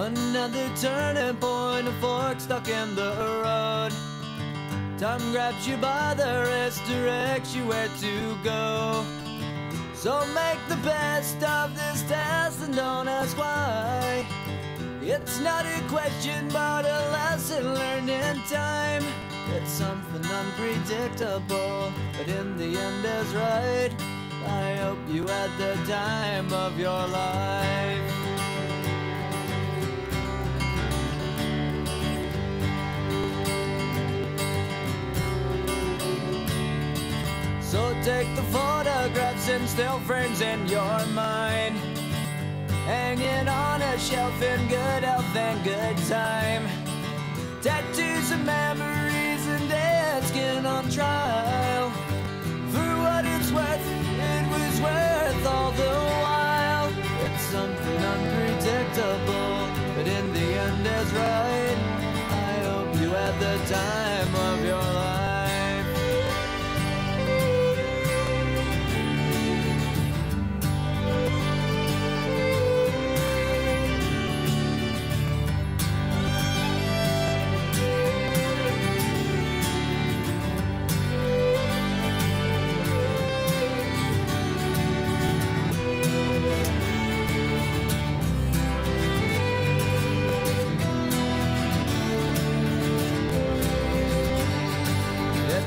Another turning point, a fork stuck in the road. Time grabs you by the wrist, directs you where to go. So make the best of this test and don't ask why. It's not a question but a lesson learned in time. It's something unpredictable, but in the end is right. I hope you had the time of your life. So take the photographs and still frames in your mind, hanging on a shelf in good health and good time. Tattoos and memories and dead skin on trial. For what it's worth, it was worth all the while. It's something unpredictable, but in the end is right. I hope you had the time of your life.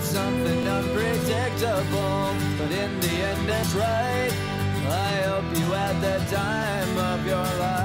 Something unpredictable, but in the end it's right. I hope you had the time of your life.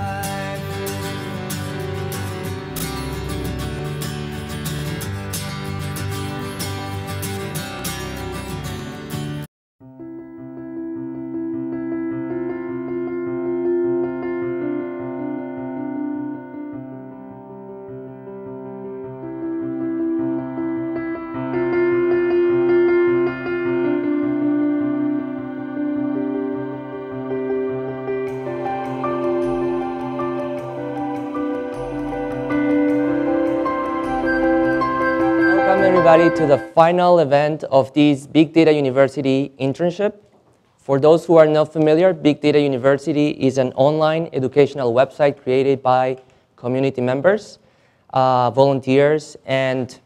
Everybody to the final event of this Big Data University internship. For those who are not familiar, Big Data University is an online educational website created by community members, volunteers, and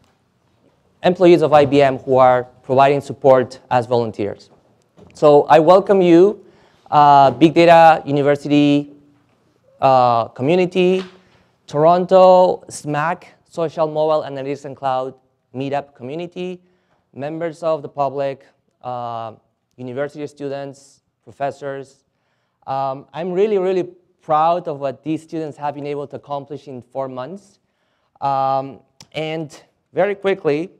employees of IBM who are providing support as volunteers. So I welcome you, Big Data University community, Toronto, SMAC, Social Mobile Analytics and Cloud Meetup community, members of the public, university students, professors. I'm really, really proud of what these students have been able to accomplish in 4 months. And very quickly,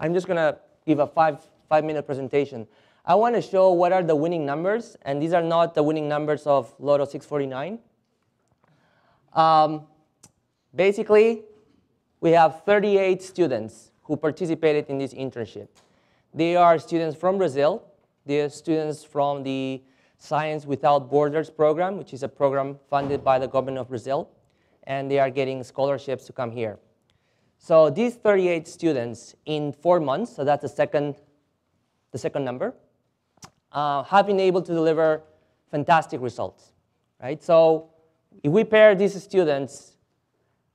I'm just gonna give a five-minute presentation. I wanna show what are the winning numbers, and these are not the winning numbers of Lotto 649. Basically, we have 38 students who participated in this internship. They are students from Brazil. They are students from the Science Without Borders program, which is a program funded by the government of Brazil. And they are getting scholarships to come here. So these 38 students in 4 months, so that's the second number, have been able to deliver fantastic results, right? So if we pair these students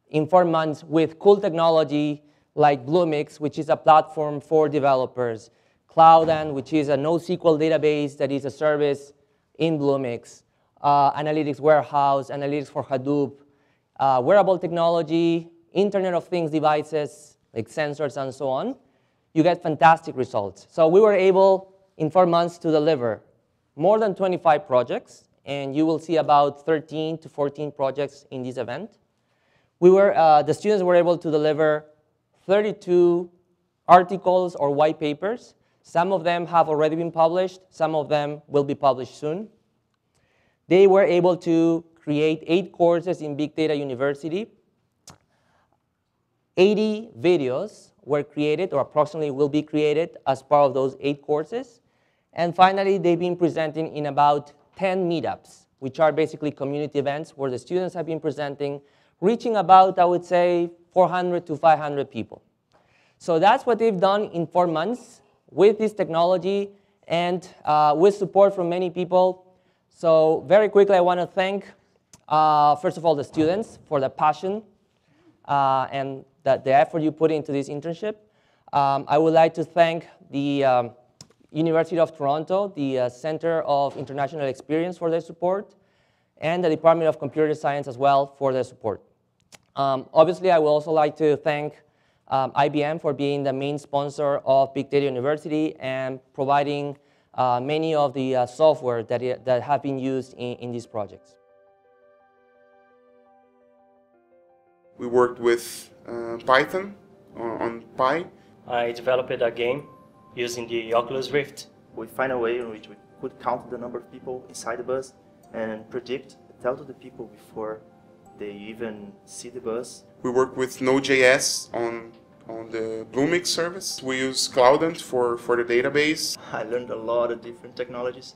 in 4 months with cool technology like Bluemix, which is a platform for developers, Cloud-N, which is a NoSQL database that is a service in Bluemix, Analytics Warehouse, Analytics for Hadoop, wearable technology, Internet of Things devices, like sensors and so on, you get fantastic results. So we were able, in 4 months, to deliver more than 25 projects, and you will see about 13 to 14 projects in this event. The students were able to deliver 32 articles or white papers. Some of them have already been published. Some of them will be published soon. They were able to create 8 courses in Big Data University. 80 videos were created, or approximately will be created, as part of those 8 courses. And finally, they've been presenting in about 10 meetups, which are basically community events where the students have been presenting, reaching about, I would say, 400 to 500 people. So that's what they've done in 4 months with this technology and with support from many people. So very quickly, I want to thank first of all, the students for the passion and the effort you put into this internship. I would like to thank the University of Toronto, the Center of International Experience for their support, and the Department of Computer Science as well for their support. Obviously, I would also like to thank IBM for being the main sponsor of Big Data University and providing many of the software that have been used in these projects. We worked with Python on Pi. I developed a game using the Oculus Rift. We find a way in which we could count the number of people inside the bus and tell to the people before they even see the bus. We work with Node.js on the Bluemix service. We use Cloudant for the database. I learned a lot of different technologies.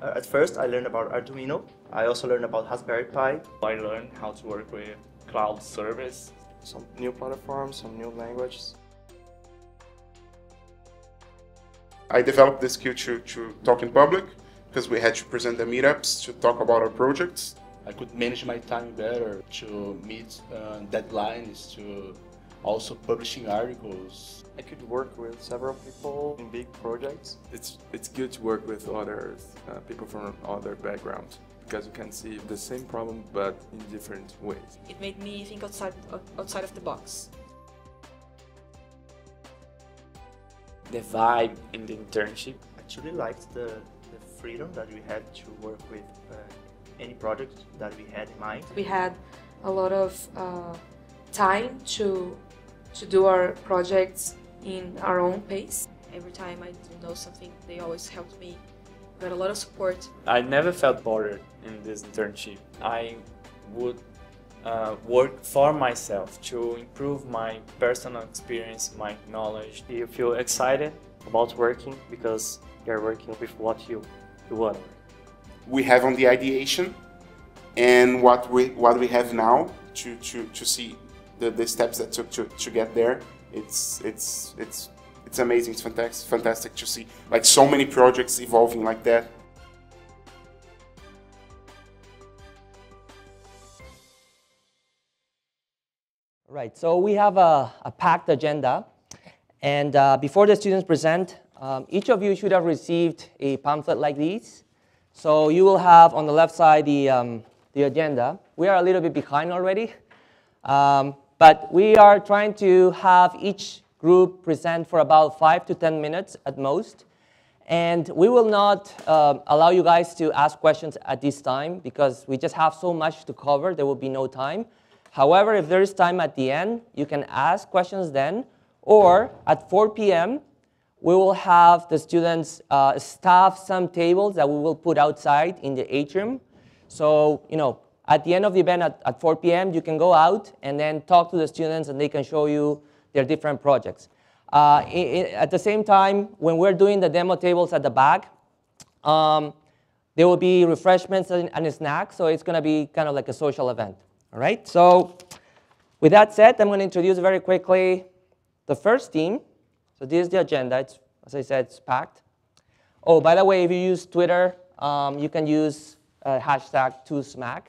At first, I learned about Arduino. I also learned about Raspberry Pi. I learned how to work with cloud service. Some new platforms, some new languages. I developed this skill to talk in public because we had to present the meetups to talk about our projects. I could manage my time better to meet deadlines, to also publishing articles. I could work with several people in big projects. It's good to work with others, people from other backgrounds, because you can see the same problem but in different ways. It made me think outside of the box. The vibe in the internship. I truly liked the freedom that we had to work with any project that we had in mind. We had a lot of time to do our projects in our own pace. Every time I didn't know something, they always helped me. Got a lot of support. I never felt bored in this internship. I would work for myself to improve my personal experience, my knowledge. You feel excited about working because you're working with what you want. We have on the ideation and what we have now to see the steps that took to get there. It's amazing. It's fantastic to see like so many projects evolving like that. Right, so we have a packed agenda, and before the students present, each of you should have received a pamphlet like these. So you will have on the left side the agenda. We are a little bit behind already, but we are trying to have each group present for about 5 to 10 minutes at most. And we will not allow you guys to ask questions at this time because we just have so much to cover, there will be no time. However, if there is time at the end, you can ask questions then, or at 4 p.m., we will have the students staff some tables that we will put outside in the atrium. So, you know, at the end of the event at 4 p.m., you can go out and then talk to the students and they can show you their different projects. At the same time, when we're doing the demo tables at the back, there will be refreshments and snacks, so it's going to be kind of like a social event. All right, so with that said, I'm going to introduce very quickly the first team. So this is the agenda. It's, as I said, it's packed. Oh, by the way, if you use Twitter, you can use hashtag #2SMAC.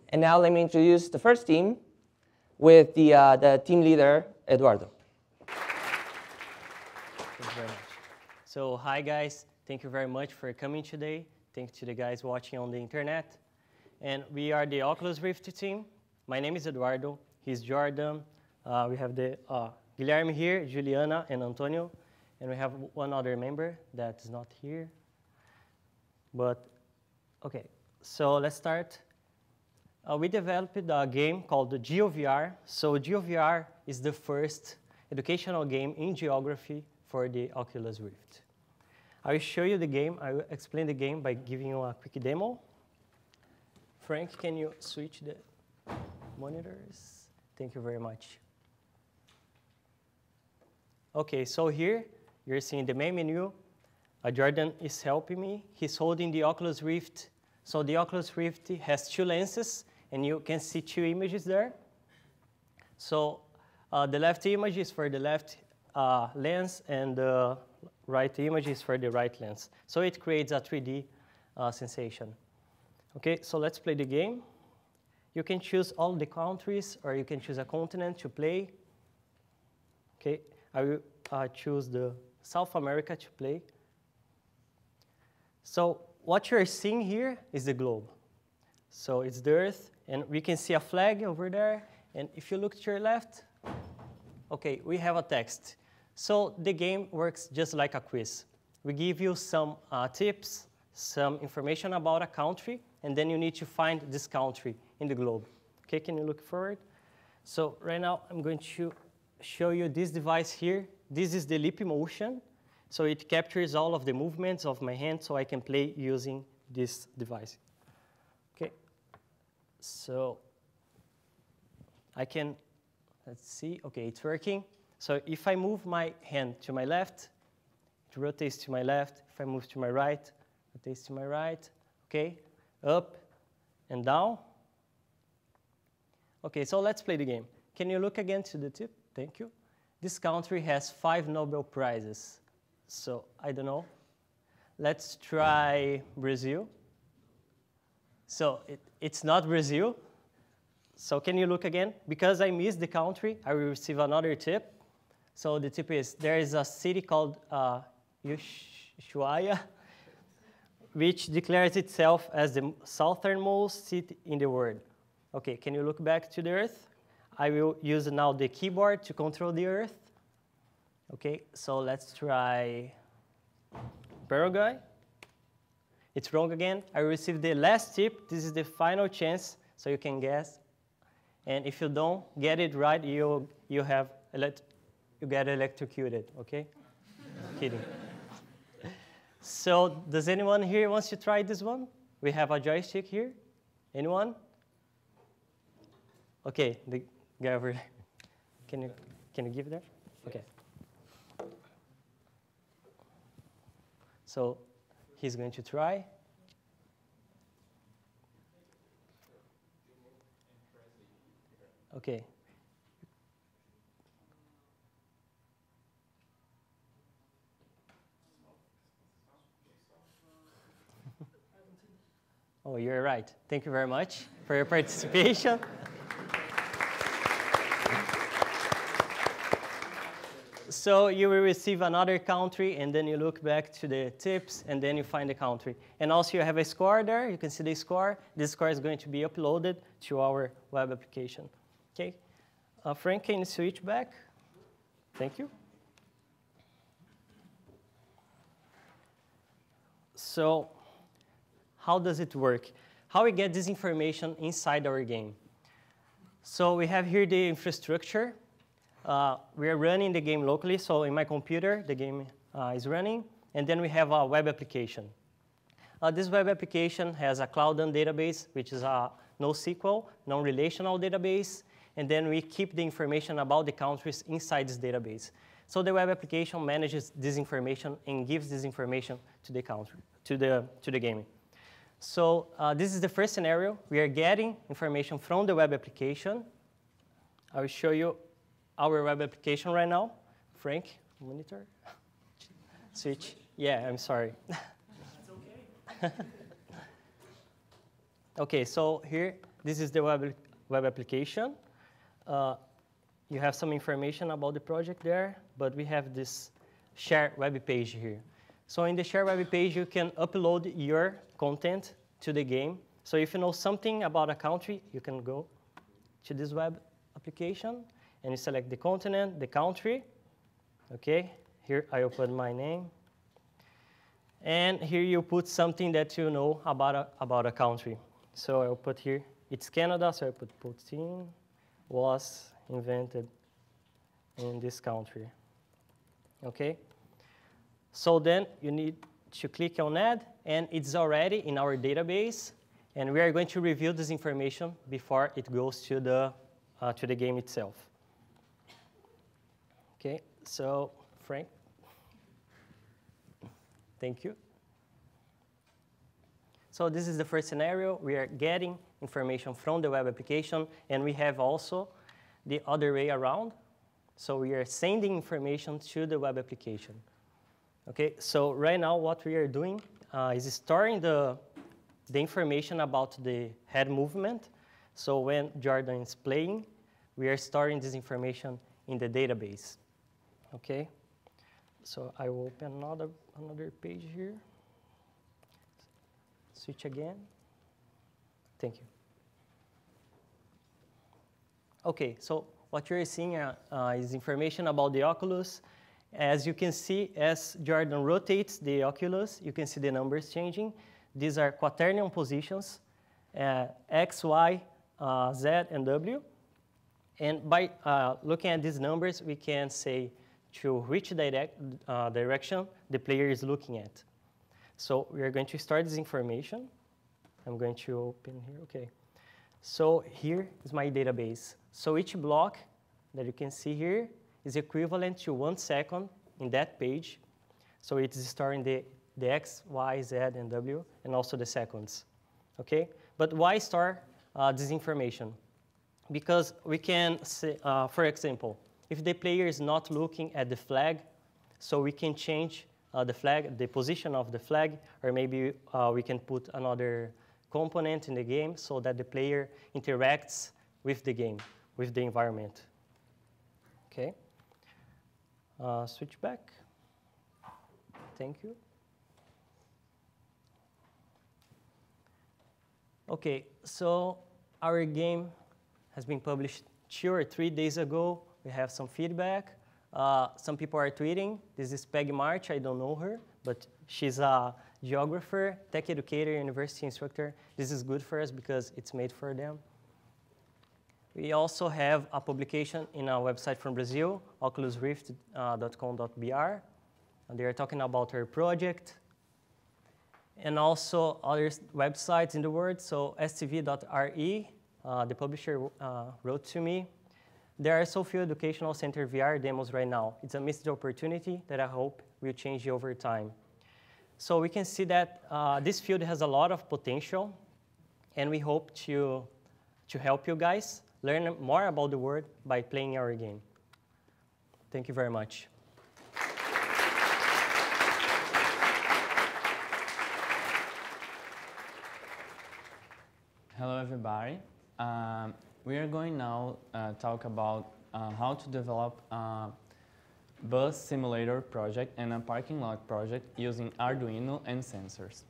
And now let me introduce the first team with the team leader, Eduardo. Thank you very much. So hi, guys. Thank you very much for coming today. Thanks to the guys watching on the internet. And we are the Oculus Rift team. My name is Eduardo. He's Jordan. We have the Guilherme here, Juliana, and Antonio. And we have one other member that is not here. But, OK, so let's start. We developed a game called the GeoVR. So GeoVR is the first educational game in geography for the Oculus Rift. I will show you the game. I will explain the game by giving you a quick demo. Frank, can you switch the monitors? Thank you very much. OK, so here you're seeing the main menu. Jordan is helping me. He's holding the Oculus Rift. So the Oculus Rift has 2 lenses, and you can see 2 images there. So the left image is for the left lens, and the right image is for the right lens. So it creates a 3D sensation. Okay, so let's play the game. You can choose all the countries, or you can choose a continent to play. Okay, I will choose the South America to play. So what you're seeing here is the globe. So it's the Earth, and we can see a flag over there. And if you look to your left, okay, we have a text. So the game works just like a quiz. We give you some tips, some information about a country, and then you need to find this country in the globe. Okay, can you look forward? So right now, I'm going to show you this device here. This is the Leap Motion. So it captures all of the movements of my hand so I can play using this device. Okay, so I can, let's see, okay, it's working. So if I move my hand to my left, it rotates to my left. If I move to my right, it rotates to my right. Okay, up and down. Okay, so let's play the game. Can you look again to the tip? Thank you. This country has 5 Nobel Prizes. So I don't know. Let's try Brazil. So it's not Brazil. So can you look again? Because I missed the country, I will receive another tip. So the tip is, there is a city called Ushuaia, which declares itself as the southernmost city in the world. Okay, can you look back to the Earth? I will use now the keyboard to control the Earth. Okay, so let's try Paraguay. It's wrong again. I received the last tip. This is the final chance, so you can guess. And if you don't get it right, you get electrocuted, okay? Kidding. So does anyone here wants to try this one? We have a joystick here. Anyone? Okay, the guy over there. Can you give there? Okay. So he's going to try. Okay. Oh, you're right. Thank you very much for your participation. So you will receive another country, and then you look back to the tips, and then you find the country. And also you have a score there. You can see the score. This score is going to be uploaded to our web application. Okay. Frank, can you switch back? Thank you. So how does it work? How we get this information inside our game? So we have here the infrastructure. We are running the game locally, so in my computer, the game is running. And then we have a web application. This web application has a Cloud database, which is a NoSQL, non-relational database. And then we keep the information about the countries inside this database. So the web application manages this information and gives this information to the country, to the game. So this is the first scenario. We are getting information from the web application. I will show you our web application right now. Frank, monitor. Switch. Yeah, I'm sorry. It's okay. Okay, so here, this is the web application. You have some information about the project there, but we have this share web page here. So in the share web page, you can upload your content to the game. So if you know something about a country, you can go to this web application, and you select the continent, the country. Okay, here I open my name. And here you put something that you know about a country. So I'll put here, it's Canada, so I put poutine was invented in this country. Okay? So then you need to click on add, and it's already in our database, and we are going to review this information before it goes to the game itself. Okay, so Frank, thank you. So this is the first scenario. We are getting information from the web application, and we have also the other way around. So we are sending information to the web application. Okay, so right now what we are doing is storing the the information about the head movement. So when Jordan is playing, we are storing this information in the database. Okay? So I will open another page here. Switch again. Thank you. Okay, so what you're seeing is information about the Oculus. As you can see, as Jordan rotates the Oculus, you can see the numbers changing. These are quaternion positions, X, Y, Z, and W. And by looking at these numbers, we can say to which direction the player is looking at. So we are going to start this information. I'm going to open here, okay. So here is my database. So each block that you can see here is equivalent to 1 second in that page. So it is storing the X, Y, Z, and W, and also the seconds, okay? But why store this information? Because we can say, for example, if the player is not looking at the flag, so we can change the flag, the position of the flag, or maybe we can put another component in the game so that the player interacts with the game, with the environment. Okay. Switch back. Thank you. Okay, so our game has been published 2 or 3 days ago. We have some feedback. Some people are tweeting. This is Peggy March. I don't know her, but she's a geographer, tech educator, university instructor. This is good for us because it's made for them. We also have a publication in a website from Brazil, oculusrift.com.br. And they are talking about our project. And also other websites in the world. So stv.re, the publisher wrote to me. There are so few educational center VR demos right now. It's a missed opportunity that I hope will change over time. So we can see that this field has a lot of potential, and we hope to help you guys learn more about the world by playing our game. Thank you very much. Hello, everybody. We are going now talk about how to develop a bus simulator project and a parking lot project using Arduino and sensors.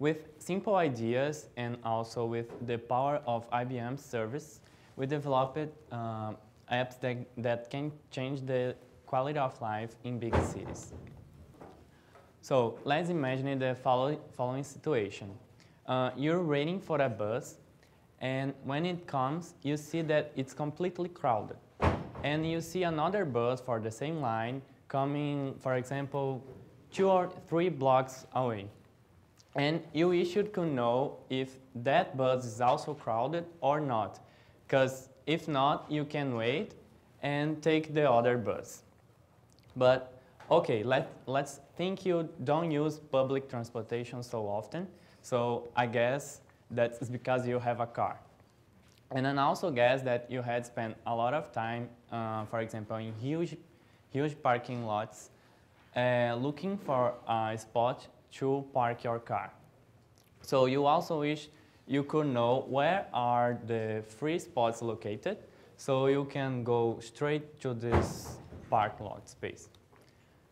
With simple ideas and also with the power of IBM's service, we developed apps that can change the quality of life in big cities. So let's imagine the following situation. You're waiting for a bus, and when it comes, you see that it's completely crowded. And you see another bus for the same line coming, for example, 2 or 3 blocks away. And you should know if that bus is also crowded or not. Because if not, you can wait and take the other bus. But okay, let's think you don't use public transportation so often. So I guess that's because you have a car. And then also guess that you had spent a lot of time, for example, in huge parking lots, looking for a spot to park your car. So you also wish you could know where are the free spots located, so you can go straight to this park lot space.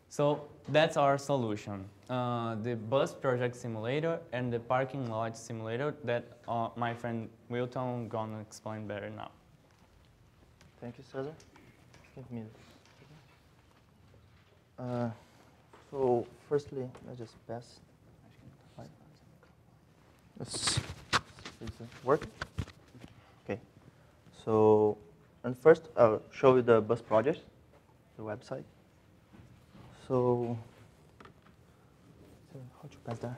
So that's our solution. The bus project simulator and the parking lot simulator that my friend Wilton gonna explain better now. Thank you, Cesar. Give me so firstly, I just pass. Is it working? Okay. So, and first I'll show you the bus project, the website. So, how to pass there?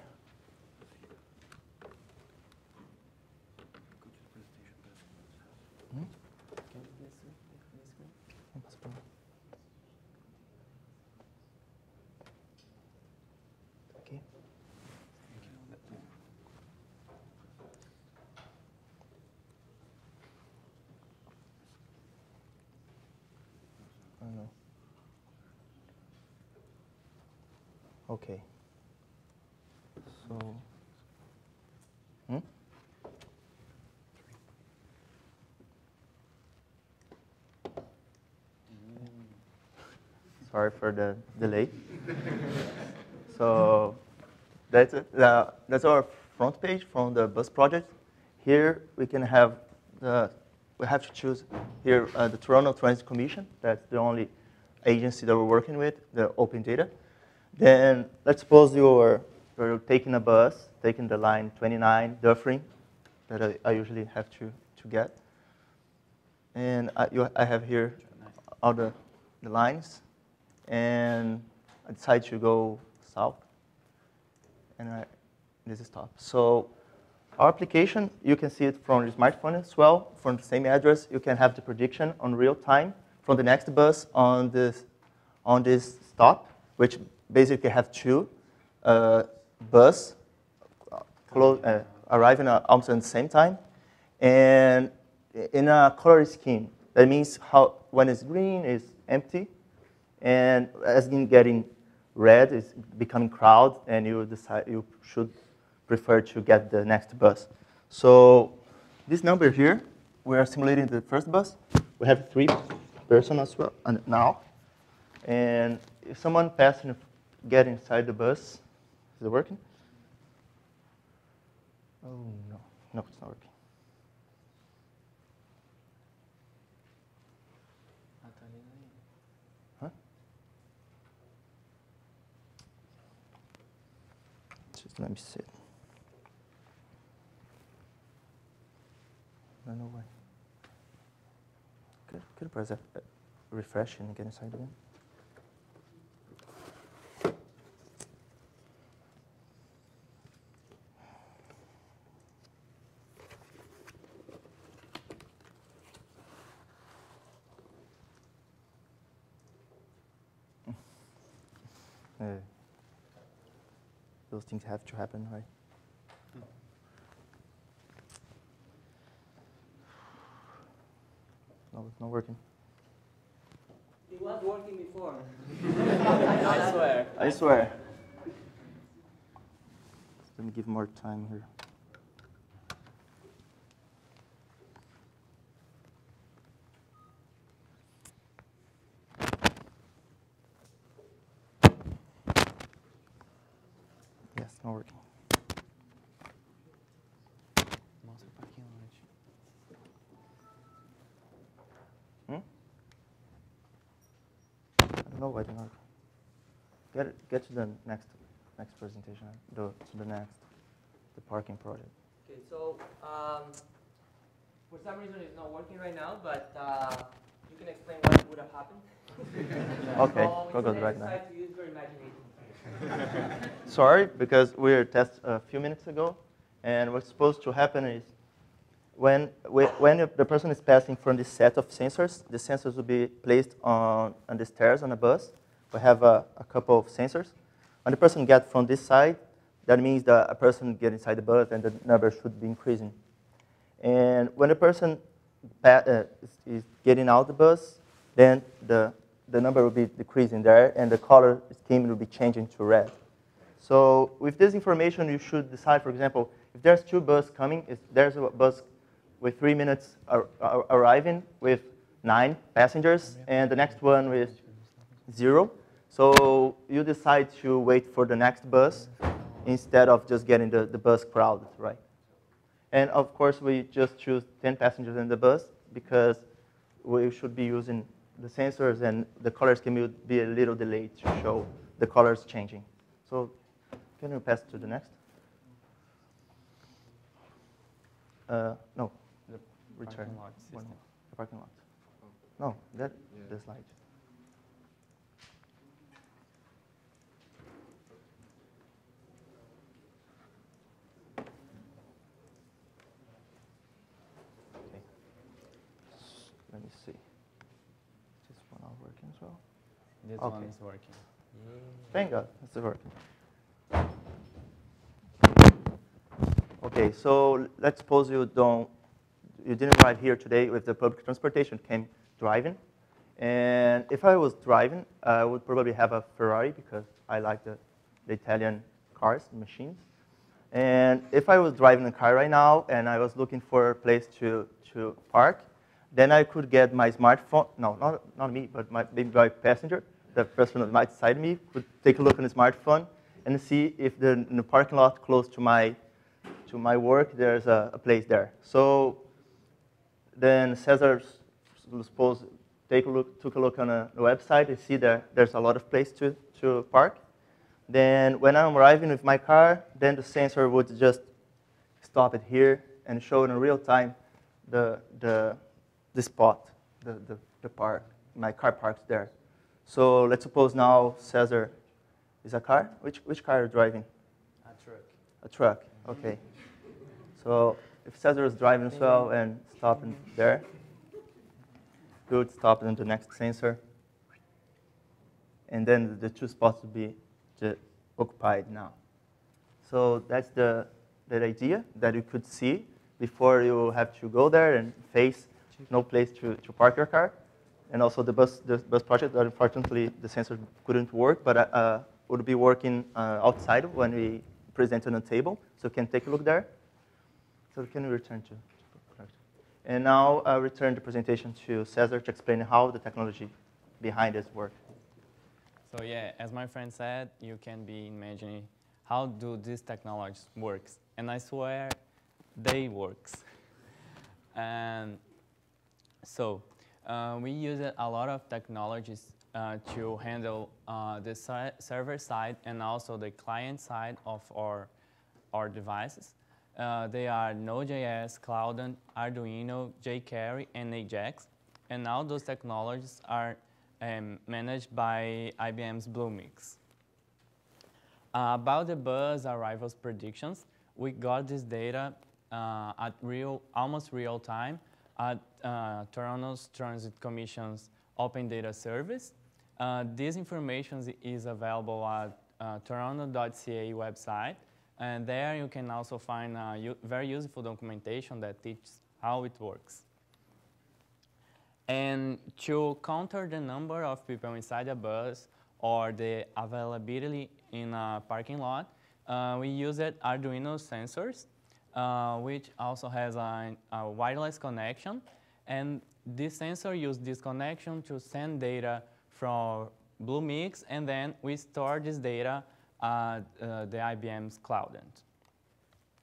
Okay. I know. Okay. So Sorry for the delay. So that's it. That's our front page from the bus project. Here we can have we have to choose here the Toronto Transit Commission. That's the only agency that we're working with, the open data. Then let's suppose you're taking a bus, taking the line 29, Dufferin, that I usually have to get. And I have here all the lines. And I decide to go south. And this is top. So our application, you can see it from your smartphone as well. From the same address, you can have the prediction on real time from the next bus on this stop, which basically have two bus arriving almost at the same time, and in a color scheme. That means when it's green, it's empty, and as it's getting red, it's becoming crowded, and you decide you should prefer to get the next bus. So this number here, we are simulating the first bus. We have 3 persons as well now, and if someone passing get inside the bus, is it working? Oh no, it's not working. Huh? Just let me see it. I don't know why. Could you press refresh and get inside again? Those things have to happen, right? No, it's not working. It was working before. I swear. I swear. Let me give more time here. Yes, not working. I don't know why it's not. Get to the next presentation. To the parking project. Okay, so for some reason it's not working right now, but you can explain what would have happened. Okay, so go right now. To use your imagination. Sorry, because we were tested a few minutes ago, and what's supposed to happen is when the person is passing from this set of sensors, the sensors will be placed on the stairs on the bus. We have a couple of sensors. When the person gets from this side, that means that a person gets inside the bus and the number should be increasing. And when the person is getting out the bus, then the number will be decreasing there, and the color scheme will be changing to red. So with this information, you should decide, for example, if there's 2 buses coming, if there's a bus with 3 minutes arriving with 9 passengers, and the next one with 0. So you decide to wait for the next bus instead of just getting the bus crowded, right? And of course, we just choose 10 passengers in the bus because we should be using the sensors, and the color scheme will be a little delayed to show the colors changing. So can you pass to the next? No, the return. Parking lot system. One more. The parking lot. No, the slide. Okay. Let me see. This one not working as well? This Okay. one is working. Thank God, it's working. Okay, so let's suppose you didn't arrive here today with the public transportation, came driving. And if I was driving, I would probably have a Ferrari because I like the Italian cars, machines. And if I was driving a car right now and I was looking for a place to park, then I could get my smartphone, no, not me, but maybe my passenger, the person that might beside me could take a look on the smartphone and see if in the parking lot close to my work there's a place there. So then Cesar, suppose, took a look on the website and see there's a lot of place to park. Then when I'm arriving with my car, then the sensor would just stop it here and show in real time the spot, the park. My car parks there. So let's suppose now Cesar is a car. Which car are you driving? A truck. A truck, okay. So if Cesar is driving as well and stopping there, good, stop in the next sensor. And then the two spots will be occupied now. So that's the idea that you could see before you have to go there and face no place to park your car. And also the bus project, that unfortunately the sensor couldn't work, but would be working outside when we present on the table. So you can take a look there. So can we return to and now I'll return the presentation to Cesar to explain how the technology behind this work. So yeah, as my friend said, you can be imagining how do these technologies works. And I swear they works. And so we use a lot of technologies to handle the server side and also the client side of our devices. They are Node.js, Cloud, Arduino, jQuery, and Ajax. And now those technologies are managed by IBM's Bluemix. About the bus arrivals predictions, we got this data at almost real time at Toronto's Transit Commission's Open Data Service. This information is available at toronto.ca website. And there you can also find very useful documentation that teaches how it works. And to counter the number of people inside a bus or the availability in a parking lot, we used Arduino sensors, which also has a wireless connection. And this sensor uses this connection to send data from Bluemix, and then we store this data the IBM's Cloud.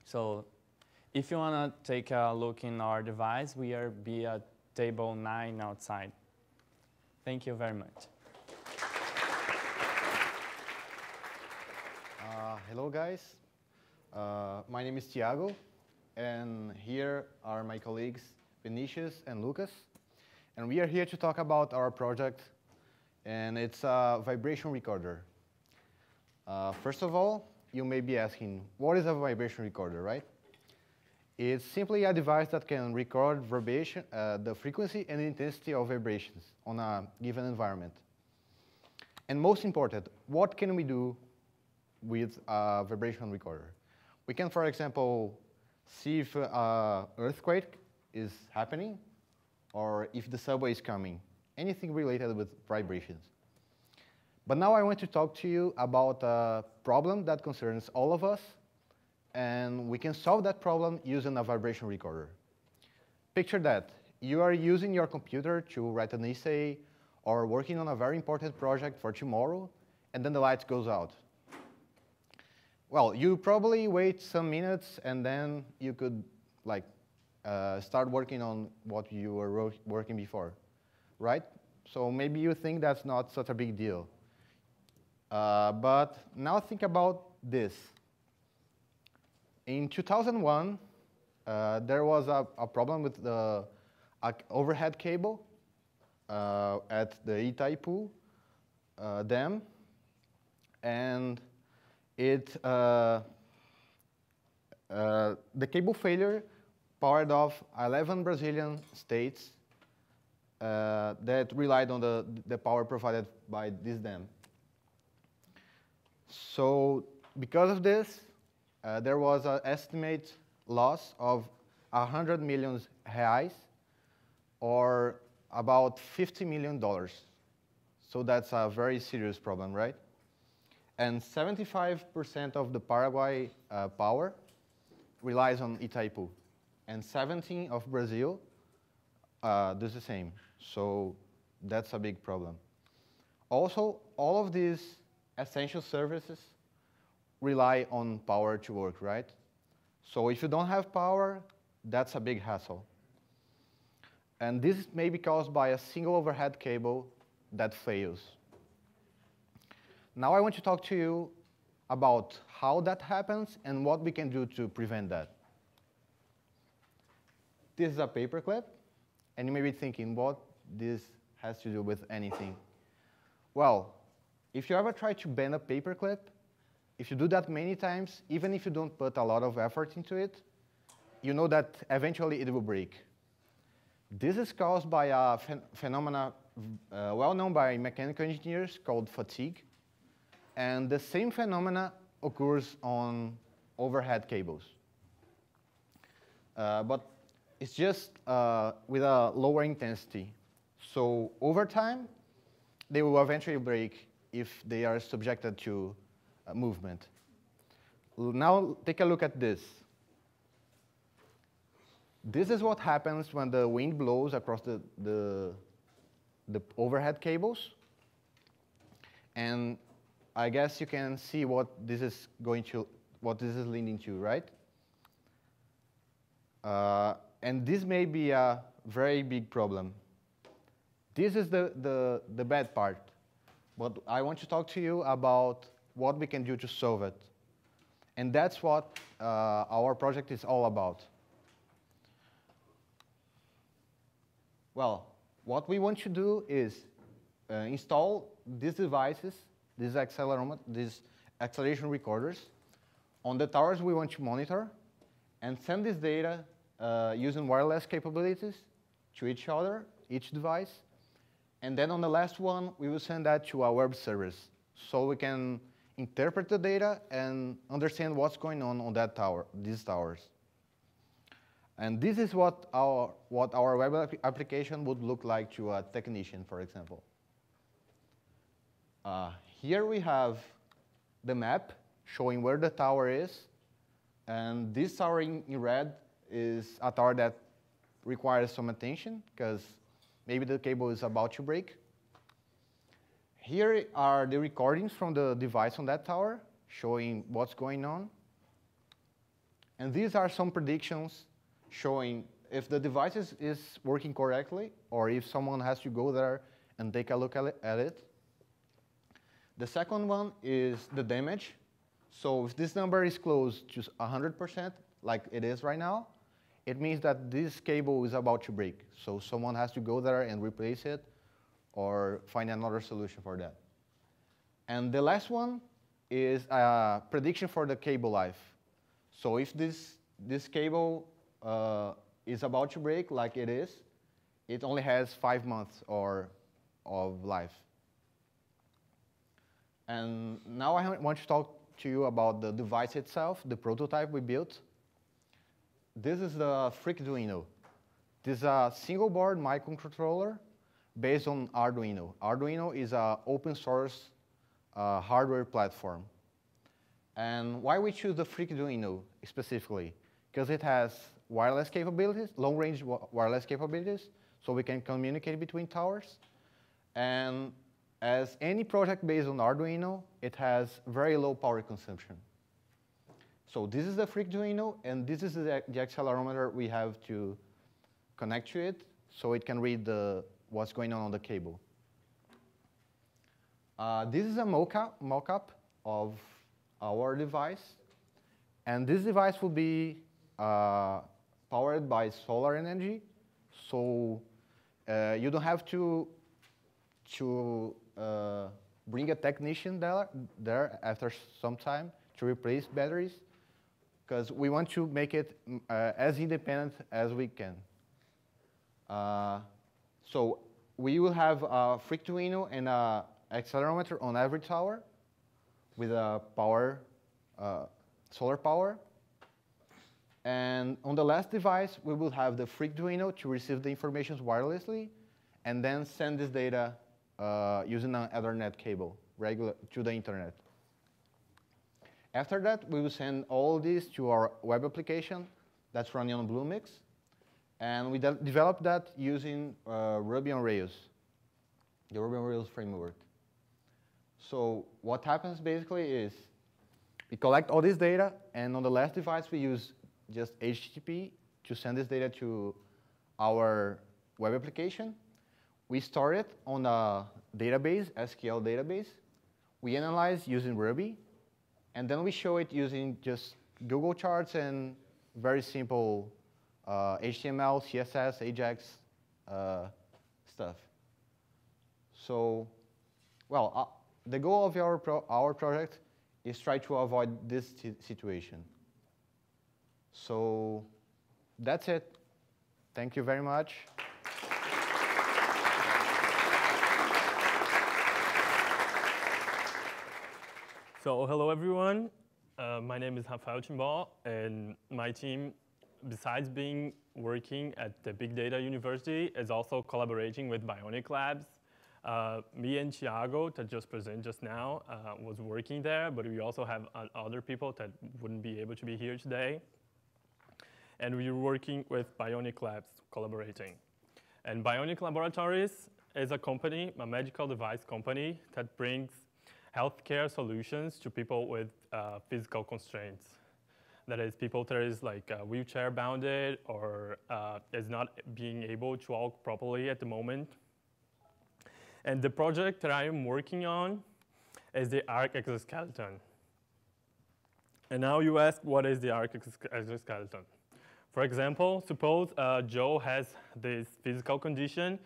So if you want to take a look in our device, we are at table 9 outside. Thank you very much. Hello, guys. My name is Thiago, and here are my colleagues Vinicius and Lucas. And we are here to talk about our project, and it's a vibration recorder. First of all, you may be asking, what is a vibration recorder, right? It's simply a device that can record vibration, the frequency and intensity of vibrations on a given environment. And most important, what can we do with a vibration recorder? We can, for example, see if an earthquake is happening or if the subway is coming, anything related with vibrations. But now I want to talk to you about a problem that concerns all of us, and we can solve that problem using a vibration recorder. Picture that. You are using your computer to write an essay or working on a very important project for tomorrow, and then the light goes out. Well, you probably wait some minutes, and then you could start working on what you were working before, right? So maybe you think that's not such a big deal. But now think about this. In 2001, there was a problem with the overhead cable at the Itaipu Dam, and the cable failure powered off 11 Brazilian states that relied on the power provided by this dam. So because of this, there was an estimate loss of 100 million reais, or about $50 million. So that's a very serious problem, right? And 75% of the Paraguay power relies on Itaipu, and 17% of Brazil does the same. So that's a big problem. Also, all of these essential services rely on power to work, right? So if you don't have power, that's a big hassle. And this may be caused by a single overhead cable that fails. Now I want to talk to you about how that happens and what we can do to prevent that. This is a paperclip, and you may be thinking, what this has to do with anything? Well, if you ever try to bend a paperclip, if you do that many times, even if you don't put a lot of effort into it, you know that eventually it will break. This is caused by a phenomena well known by mechanical engineers called fatigue. And the same phenomena occurs on overhead cables. But it's just with a lower intensity. So over time, they will eventually break if they are subjected to movement. Now take a look at this. This is what happens when the wind blows across the overhead cables. And I guess you can see what this is leading to, right? And this may be a very big problem. This is the bad part. But I want to talk to you about what we can do to solve it. And that's what our project is all about. Well, what we want to do is install these devices, these acceleration recorders, on the towers we want to monitor, and send this data using wireless capabilities to each device. And then on the last one, we will send that to our web servers, so we can interpret the data and understand what's going on that tower, these towers. And this is what our web application would look like to a technician, for example. Here we have the map showing where the tower is. And this tower in red is a tower that requires some attention, because maybe the cable is about to break. Here are the recordings from the device on that tower, showing what's going on. And these are some predictions showing if the device is working correctly, or if someone has to go there and take a look at it. The second one is the damage. So if this number is close to 100%, like it is right now, it means that this cable is about to break. So someone has to go there and replace it, or find another solution for that. And the last one is a prediction for the cable life. So if this cable is about to break, like it is, it only has 5 months of life. And now I want to talk to you about the device itself, the prototype we built. This is the Freakuino. This is a single board microcontroller based on Arduino. Arduino is an open source hardware platform. And why we choose the Freakuino specifically? Because it has wireless capabilities, long-range wireless capabilities, so we can communicate between towers. And as any project based on Arduino, it has very low power consumption. So this is the Freakuino, and this is the accelerometer we have to connect to it, so it can read what's going on the cable. This is a mock-up of our device. And this device will be powered by solar energy. So you don't have to bring a technician there after some time to replace batteries, because we want to make it as independent as we can. So we will have a Freakuino and an accelerometer on every tower with a solar power. And on the last device, we will have the Freakuino to receive the information wirelessly and then send this data using an Ethernet cable to the internet. After that, we will send all this to our web application that's running on Bluemix. And we developed that using Ruby on Rails, the Ruby on Rails framework. So what happens basically is we collect all this data, and on the last device we use just HTTP to send this data to our web application. We store it on a database, SQL database. We analyze using Ruby, and then we show it using just Google Charts and very simple HTML, CSS, AJAX stuff. So, well, the goal of our project is try to avoid this situation. So that's it. Thank you very much. So hello everyone. My name is Rafael Timbal, and my team, besides being working at the Big Data University, is also collaborating with Bionic Labs. Me and Thiago, that just presented just now, was working there, but we also have other people that wouldn't be able to be here today. And we're working with Bionic Labs, collaborating. And Bionic Laboratories is a company, a medical device company, that brings healthcare solutions to people with physical constraints. That is, people that is like wheelchair bounded or is not being able to walk properly at the moment. And the project that I am working on is the ARC exoskeleton. And now you ask, what is the ARC exoskeleton? For example, suppose Joe has this physical condition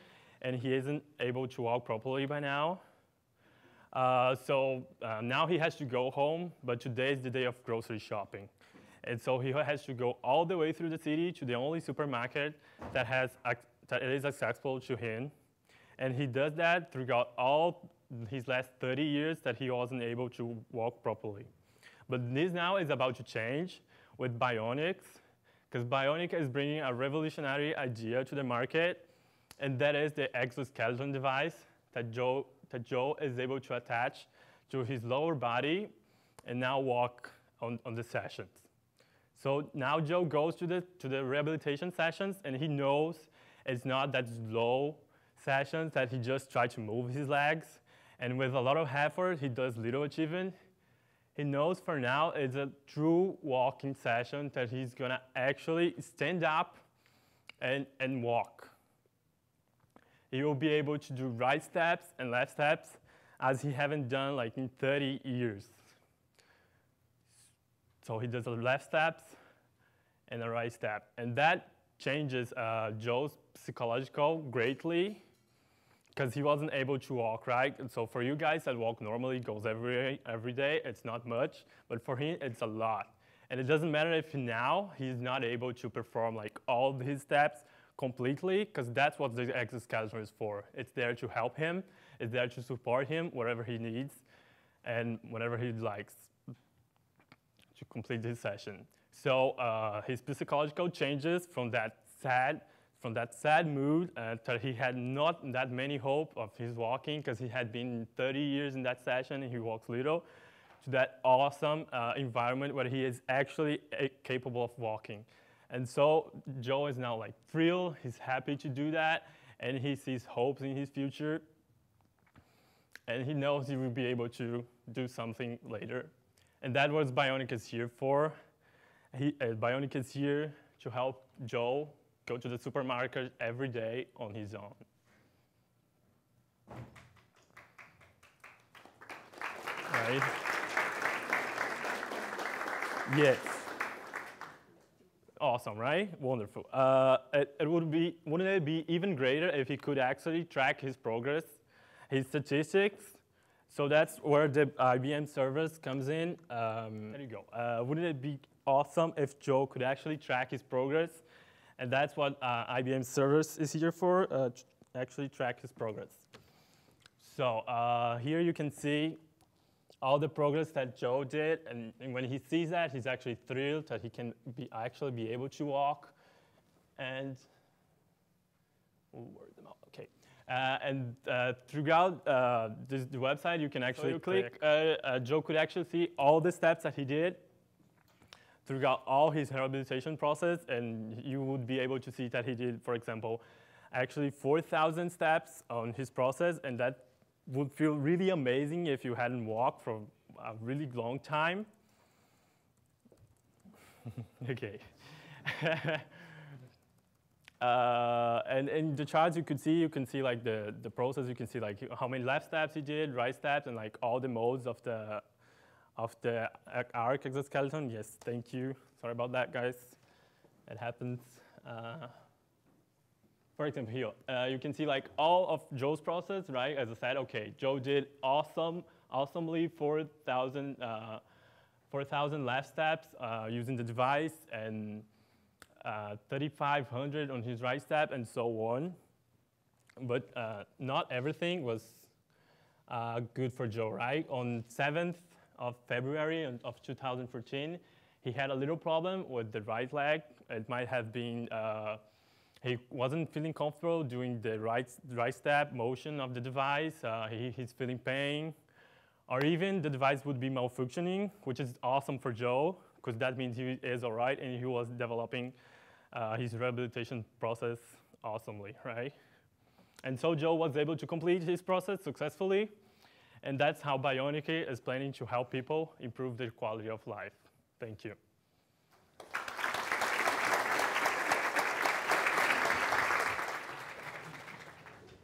and he isn't able to walk properly by now. So now he has to go home, but today is the day of grocery shopping. And so he has to go all the way through the city to the only supermarket that is accessible to him. And he does that throughout all his last 30 years that he wasn't able to walk properly. But this now is about to change with Bionics, because Bionic is bringing a revolutionary idea to the market, and that is the exoskeleton device that Joe is able to attach to his lower body and now walk on the sessions. So now Joe goes to the rehabilitation sessions, and he knows it's not that slow sessions that he just tries to move his legs. And with a lot of effort, he does little achievement. He knows for now it's a true walking session that he's gonna actually stand up and walk. He will be able to do right steps and left steps as he haven't done like in 30 years. So he does the left steps and the right step. And that changes Joe's psychological greatly, because he wasn't able to walk, right? And so for you guys that walk normally, goes every day, it's not much, but for him, it's a lot. And it doesn't matter if now he's not able to perform like all his steps completely, because that's what the exoskeleton is for. It's there to help him, it's there to support him wherever he needs, and whenever he likes to complete his session. So his psychological changes from that sad mood that he had not that many hope of his walking, because he had been 30 years in that session and he walks little, to that awesome environment where he is actually capable of walking. And so Joe is now like thrilled, he's happy to do that, and he sees hopes in his future, and he knows he will be able to do something later. And that's what Bionic is here for. Bionic is here to help Joe go to the supermarket every day on his own. Right? Yes. Awesome, right? Wonderful. Wouldn't it be even greater if he could actually track his progress, his statistics? So that's where the IBM service comes in. There you go. Wouldn't it be awesome if Joe could actually track his progress? And that's what IBM service is here for, to actually track his progress. So here you can see all the progress that Joe did, and when he sees that, he's actually thrilled that he can actually be able to walk. And okay. Throughout the website, you can actually click. Joe could actually see all the steps that he did throughout all his rehabilitation process, and you would be able to see that he did, for example, actually 4,000 steps on his process, and that would feel really amazing if you hadn't walked for a really long time. Okay. And in the charts you can see like the process. You can see like how many left steps you did, right steps, and like all the modes of the arc exoskeleton. Yes, thank you. Sorry about that, guys. It happens. For example, here you can see like all of Joe's process, right? As I said, okay, Joe did awesomely 4,000 left steps using the device, and 3,500 on his right step, and so on. But not everything was good for Joe, right? On 7th of February of 2014, he had a little problem with the right leg. It might have been he wasn't feeling comfortable doing the right step motion of the device. He's feeling pain, or even the device would be malfunctioning, which is awesome for Joe, because that means he is all right and he was developing his rehabilitation process awesomely, right? And so Joe was able to complete his process successfully, and that's how Bionic is planning to help people improve their quality of life. Thank you.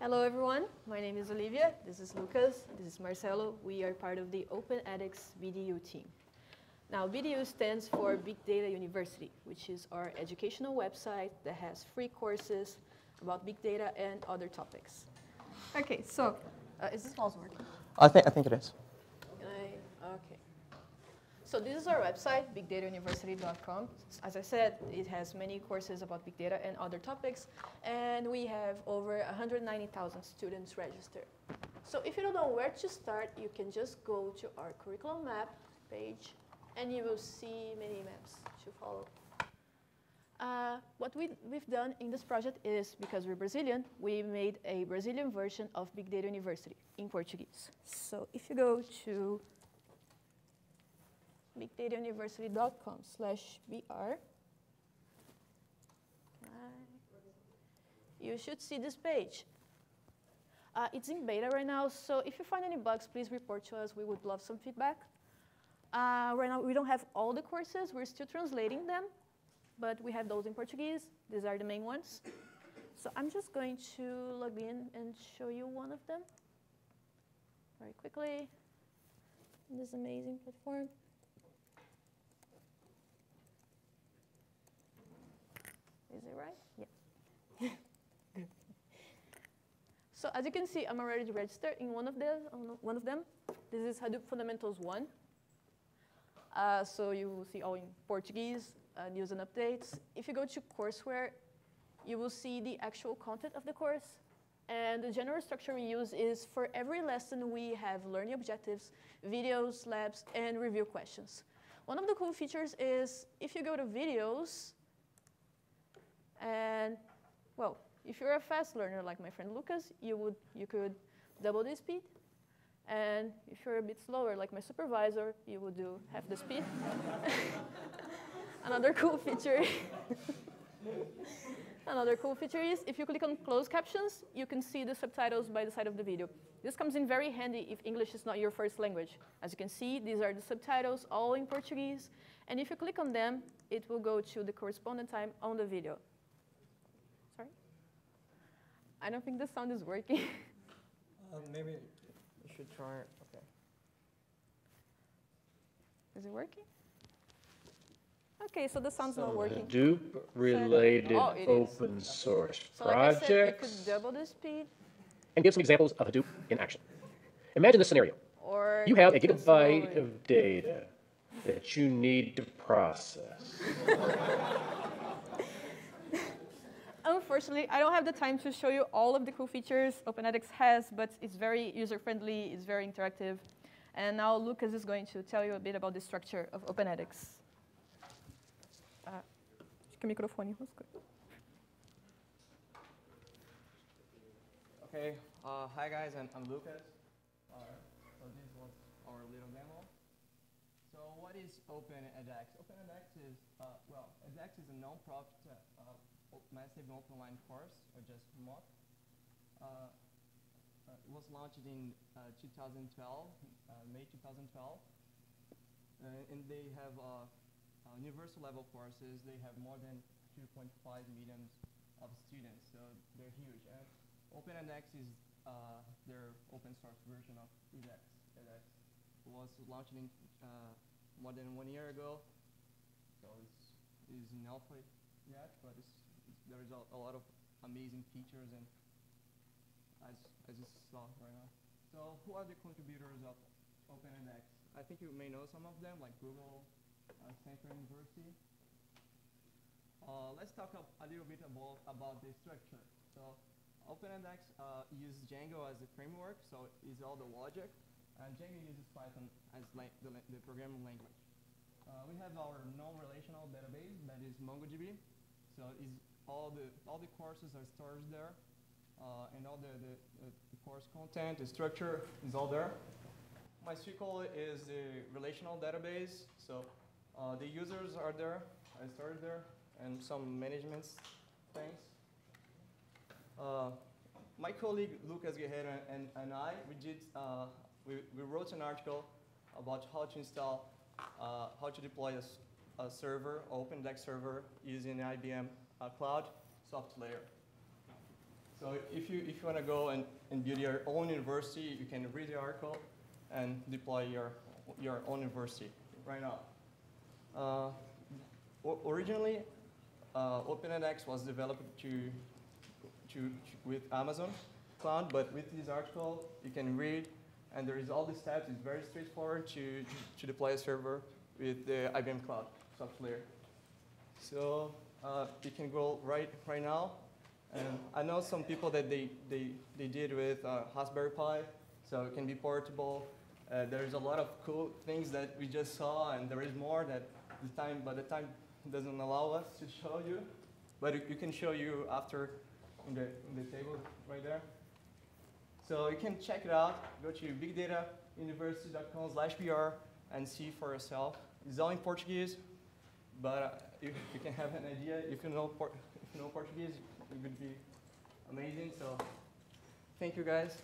Hello everyone, my name is Olivia, this is Lucas, this is Marcelo. We are part of the Open edX BDU team. Now, BDU stands for Big Data University, which is our educational website that has free courses about big data and other topics. Okay, so is this mouse working? I think it is. Okay. So this is our website, bigdatauniversity.com. As I said, it has many courses about big data and other topics, and we have over 190,000 students registered. So if you don't know where to start, you can just go to our curriculum map page, and you will see many maps to follow. What we've done in this project is, because we're Brazilian, we made a Brazilian version of Big Data University in Portuguese. So if you go to bigdatauniversity.com/br, you should see this page. It's in beta right now, so if you find any bugs, please report to us. We would love some feedback. Right now, we don't have all the courses. We're still translating them, but we have those in Portuguese. These are the main ones. So I'm just going to log in and show you one of them very quickly in this amazing platform. Is it right? Yeah. Good. So as you can see, I'm already registered in one of them. This is Hadoop Fundamentals 1. So you will see all in Portuguese, news and updates. If you go to courseware, you will see the actual content of the course. And the general structure we use is, for every lesson, we have learning objectives, videos, labs, and review questions. One of the cool features is, if you go to videos, and, well, if you're a fast learner like my friend Lucas, you could double the speed. And if you're a bit slower like my supervisor, you would do half the speed. Another cool feature is, if you click on closed captions, you can see the subtitles by the side of the video. This comes in very handy if English is not your first language. As you can see, these are the subtitles, all in Portuguese. And if you click on them, it will go to the corresponding time on the video. Sorry? I don't think the sound is working. Maybe you should try it. Okay. Is it working? Okay, so the sound's not working. Hadoop-related open source projects. Like I said, you could double the speed. And give some examples of Hadoop in action. Imagine this scenario. Or you have a gigabyte of data that you need to process. Unfortunately, I don't have the time to show you all of the cool features Open edX has, but it's very user-friendly, it's very interactive. And now Lucas is going to tell you a bit about the structure of Open edX. Acho que o microfone enroscou. Okay, hi guys, I'm Lucas. So this was our little demo. So what is Open edX? Open edX is, well, edX is a non-profit massive open online course, or just MOOC. was launched in 2012, May 2012. And they have universal level courses. They have more than 2.5 million of students, so they're huge. And OpenEdX is their open source version of edX. edX was launched in more than 1 year ago, so it's in alpha yet, but there is a lot of amazing features, and as you saw right now. So who are the contributors of OpenEdX? I think you may know some of them, like Google, Stanford University. Let's talk a little bit about the structure. So OpenEdX uses Django as a framework, so it's all the logic, and Django uses Python as the programming language. We have our non-relational database, that is MongoDB. So all the courses are stored there, and all the course content, the structure is all there. MySQL is the relational database, so the users are there, I stored there, and some management things. My colleague Lucas Guerrero and I, we wrote an article about how to install, how to deploy a server, OpenEdX server, using IBM Cloud soft layer. So if you want to go and build your own university, you can read the article and deploy your own university right now. Originally, OpenEdX was developed with Amazon Cloud, but with this article, you can read, and there is all the steps. It's very straightforward to deploy a server with the IBM Cloud software. So you can go right now. And I know some people that they did with Raspberry Pi, so it can be portable. There's a lot of cool things that we just saw, and there is more that the time doesn't allow us to show you, but you can show you after in the table right there. So you can check it out. Go to bigdatauniversity.com/br and see for yourself. It's all in Portuguese, but you can have an idea. If you know Portuguese, it would be amazing. So thank you, guys.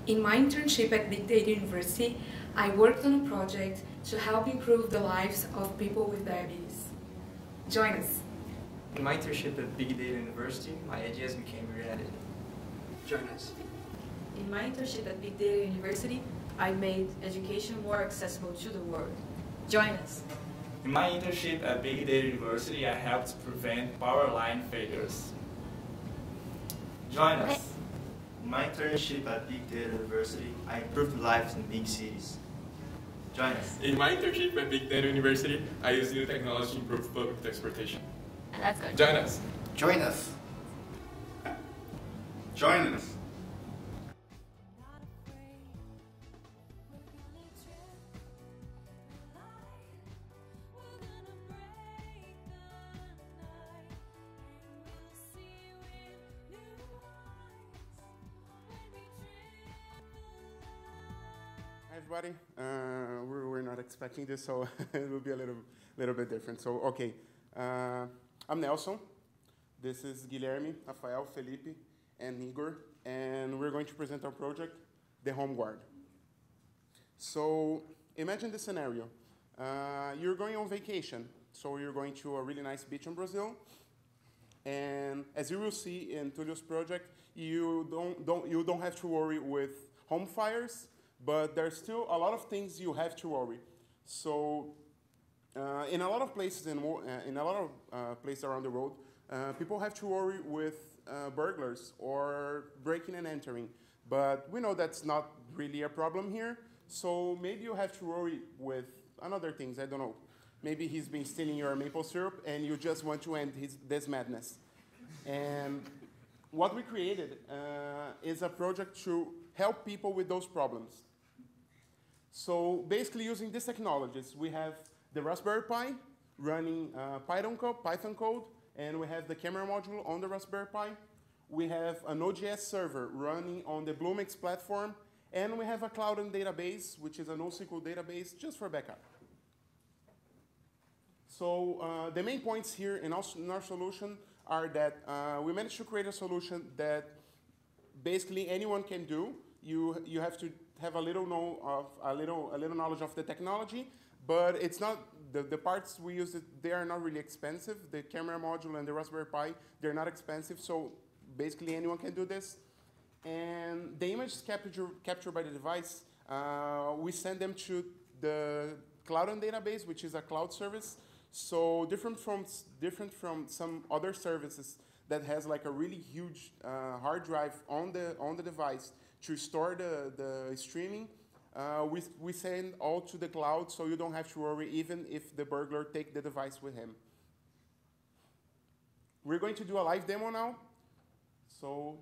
In my internship at Big Data University, I worked on a project to help improve the lives of people with diabetes. Join us. In my internship at Big Data University, my ideas became reality. Join us. In my internship at Big Data University, I made education more accessible to the world. Join us. In my internship at Big Data University, I helped prevent power line failures. Join us. In my internship at Big Data University, I improved lives in big cities. Join us. In my internship at Big Data University, I used new technology to improve public transportation. That's good. Join us. Join us. Join us. Hi everybody, we're not expecting this, so it will be a little bit different. So okay, I'm Nelson. This is Guilherme, Rafael, Felipe, and Igor, and we're going to present our project, the Home Guard. So imagine this scenario: you're going on vacation, so you're going to a really nice beach in Brazil, and as you will see in Tulio's project, you don't have to worry with home fires. But there's still a lot of things you have to worry. So in a lot of places, in a lot of places around the world, people have to worry with burglars or breaking and entering. But we know that's not really a problem here. So maybe you have to worry with another things. I don't know. Maybe he's been stealing your maple syrup and you just want to end this madness. And what we created is a project to help people with those problems. So basically using these technologies, we have the Raspberry Pi running Python code, and we have the camera module on the Raspberry Pi. We have a Node.js server running on the Bluemix platform, and we have a cloud and database, which is a NoSQL database just for backup. So the main points here in our solution are that we managed to create a solution that basically anyone can do. You have to have a little knowledge of the technology, but it's not the parts we use. They are not really expensive. The camera module and the Raspberry Pi, they're not expensive. So basically anyone can do this. And the images captured by the device, we send them to the Cloud database, which is a cloud service. So different from some other services that has like a really huge hard drive on the device to store the streaming. We send all to the cloud, so you don't have to worry even if the burglar take the device with him. We're going to do a live demo now, so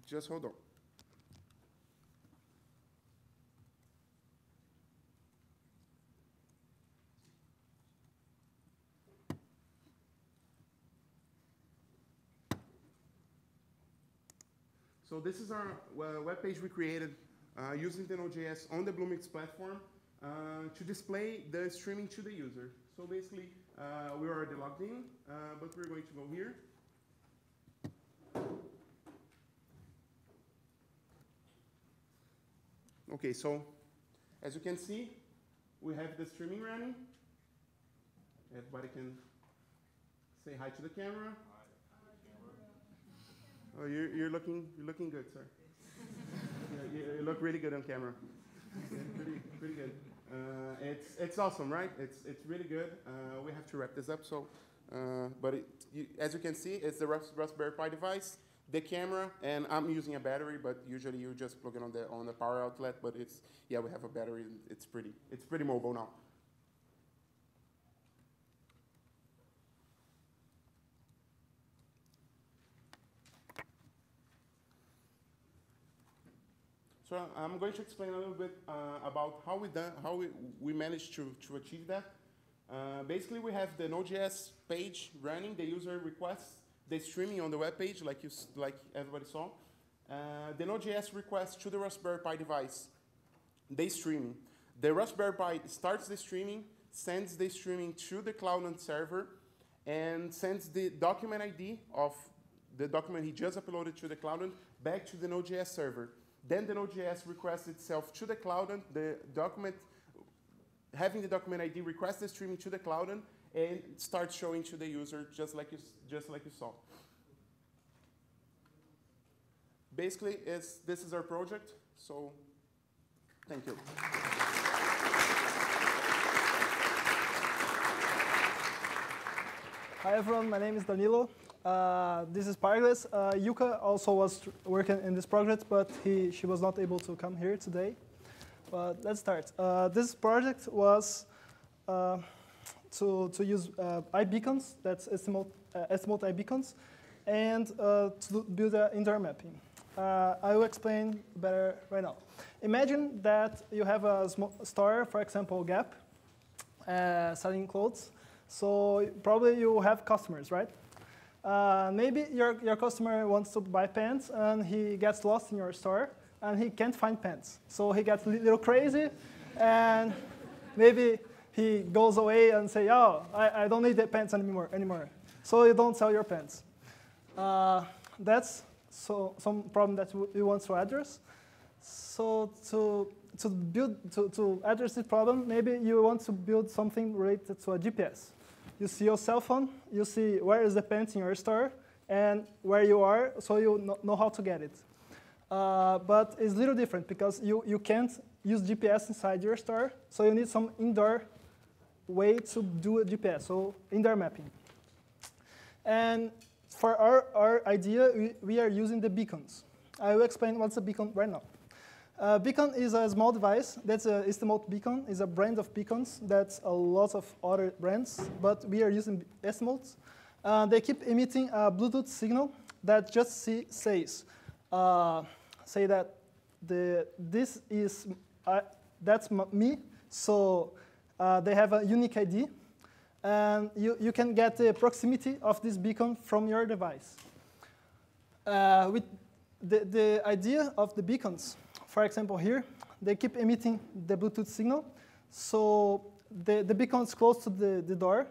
just hold on. So this is our web page we created using the Node.js on the Bluemix platform to display the streaming to the user. So basically, we already logged in, but we're going to go here. Okay, so as you can see, we have the streaming running. Everybody can say hi to the camera. Oh, you're looking good, sir. You look really good on camera. Yeah, pretty good. It's awesome, right? It's really good. We have to wrap this up. So, but as you can see, it's the Raspberry Pi device, the camera, and I'm using a battery. But usually you just plug it on the power outlet. But we have a battery. And it's pretty mobile now. So I'm going to explain a little bit about how we managed to achieve that. Basically, we have the Node.js page running. The user requests the streaming on the web page, like everybody saw. The Node.js requests to the Raspberry Pi device the streaming. The Raspberry Pi starts the streaming, sends the streaming to the Cloud server, and sends the document ID of the document he just uploaded to the Cloud back to the Node.js server. Then the Node.js requests itself to the Cloud, the document, having the document ID, requests the streaming to the Cloud, and starts showing to the user just like you saw. Basically, this is our project. So, thank you. Hi everyone, my name is Danilo. This is Pargles. Yuka also was working in this project, but she was not able to come here today. But let's start. This project was to use iBeacons, that's estimate iBeacons, and to build an indoor mapping. I will explain better right now. Imagine that you have a small store, for example, Gap, selling clothes. So probably you have customers, right? Maybe your customer wants to buy pants and he gets lost in your store and he can't find pants. So he gets a little crazy and maybe he goes away and say, oh, I don't need the pants anymore. So you don't sell your pants. That's some problem that we want to address. So to address this problem, maybe you want to build something related to a GPS. You see your cell phone, you see where is the pants in your store, and where you are, so you know how to get it. But it's a little different, because you can't use GPS inside your store, so you need some indoor way to do a GPS, so indoor mapping. And for our idea, we are using the beacons. I will explain what's a beacon right now. Beacon is a small device. That's a Estimote beacon. It's a brand of beacons. That's a lot of other brands, but we are using Estimotes. They keep emitting a Bluetooth signal that just says that this is that's me. So they have a unique ID, and you can get the proximity of this beacon from your device. With the idea of the beacons. For example, here, they keep emitting the Bluetooth signal. So the beacon is close to the door.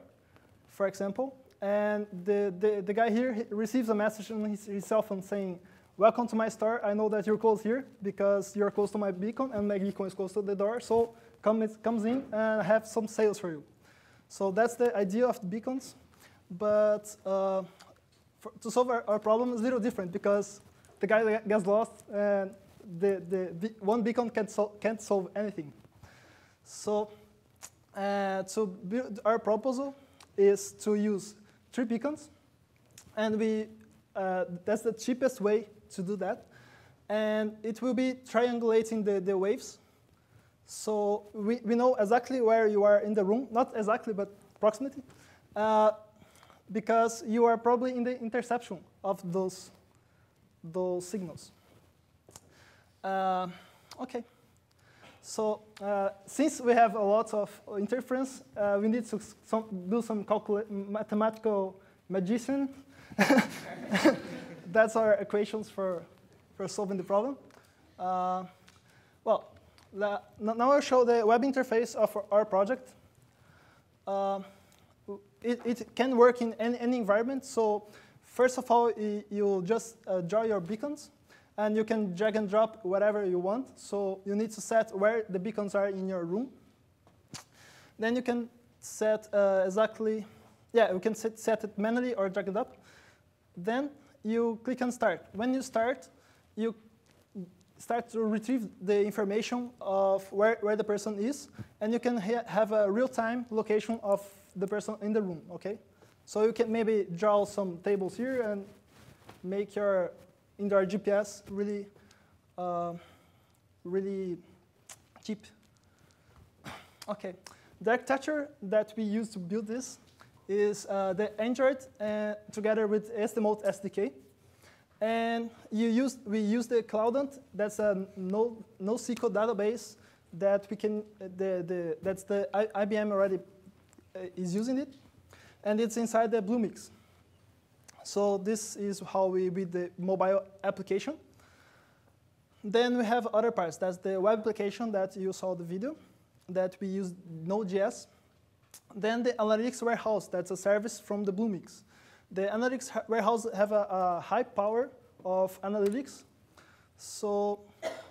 for example, and the guy here receives a message on his cell phone saying, welcome to my store. I know that you're close here because you're close to my beacon, and my beacon is close to the door. So comes in and I have some sales for you. So that's the idea of the beacons. But to solve our problem is a little different because the guy gets lost and the one beacon can't solve anything. So to build our proposal is to use 3 beacons, and that's the cheapest way to do that. And it will be triangulating the waves. So we know exactly where you are in the room, not exactly, but approximately, because you are probably in the interception of those signals. Okay. So since we have a lot of interference, we need to do some mathematical magician. That's our equations for solving the problem. Well, now I'll show the web interface of our project. It can work in any environment. So first of all, you just draw your beacons, and you can drag and drop whatever you want. So you need to set where the beacons are in your room. Then you can set you can set it manually or drag it up. Then you click on start. When you start, you start to retrieve the information of where the person is, and you can have a real-time location of the person in the room, okay? So you can maybe draw some tables here and make your indoor GPS really, really cheap. Okay, the architecture that we use to build this is the Android together with STMote SDK. And we use the Cloudant. That's a NoSQL database that we can. That's the IBM already is using it, and it's inside the Bluemix. So this is how we build the mobile application. Then we have other parts. That's the web application that you saw the video, that we use Node.js. Then the analytics warehouse. That's a service from the Bluemix. The analytics warehouse have a high power of analytics. So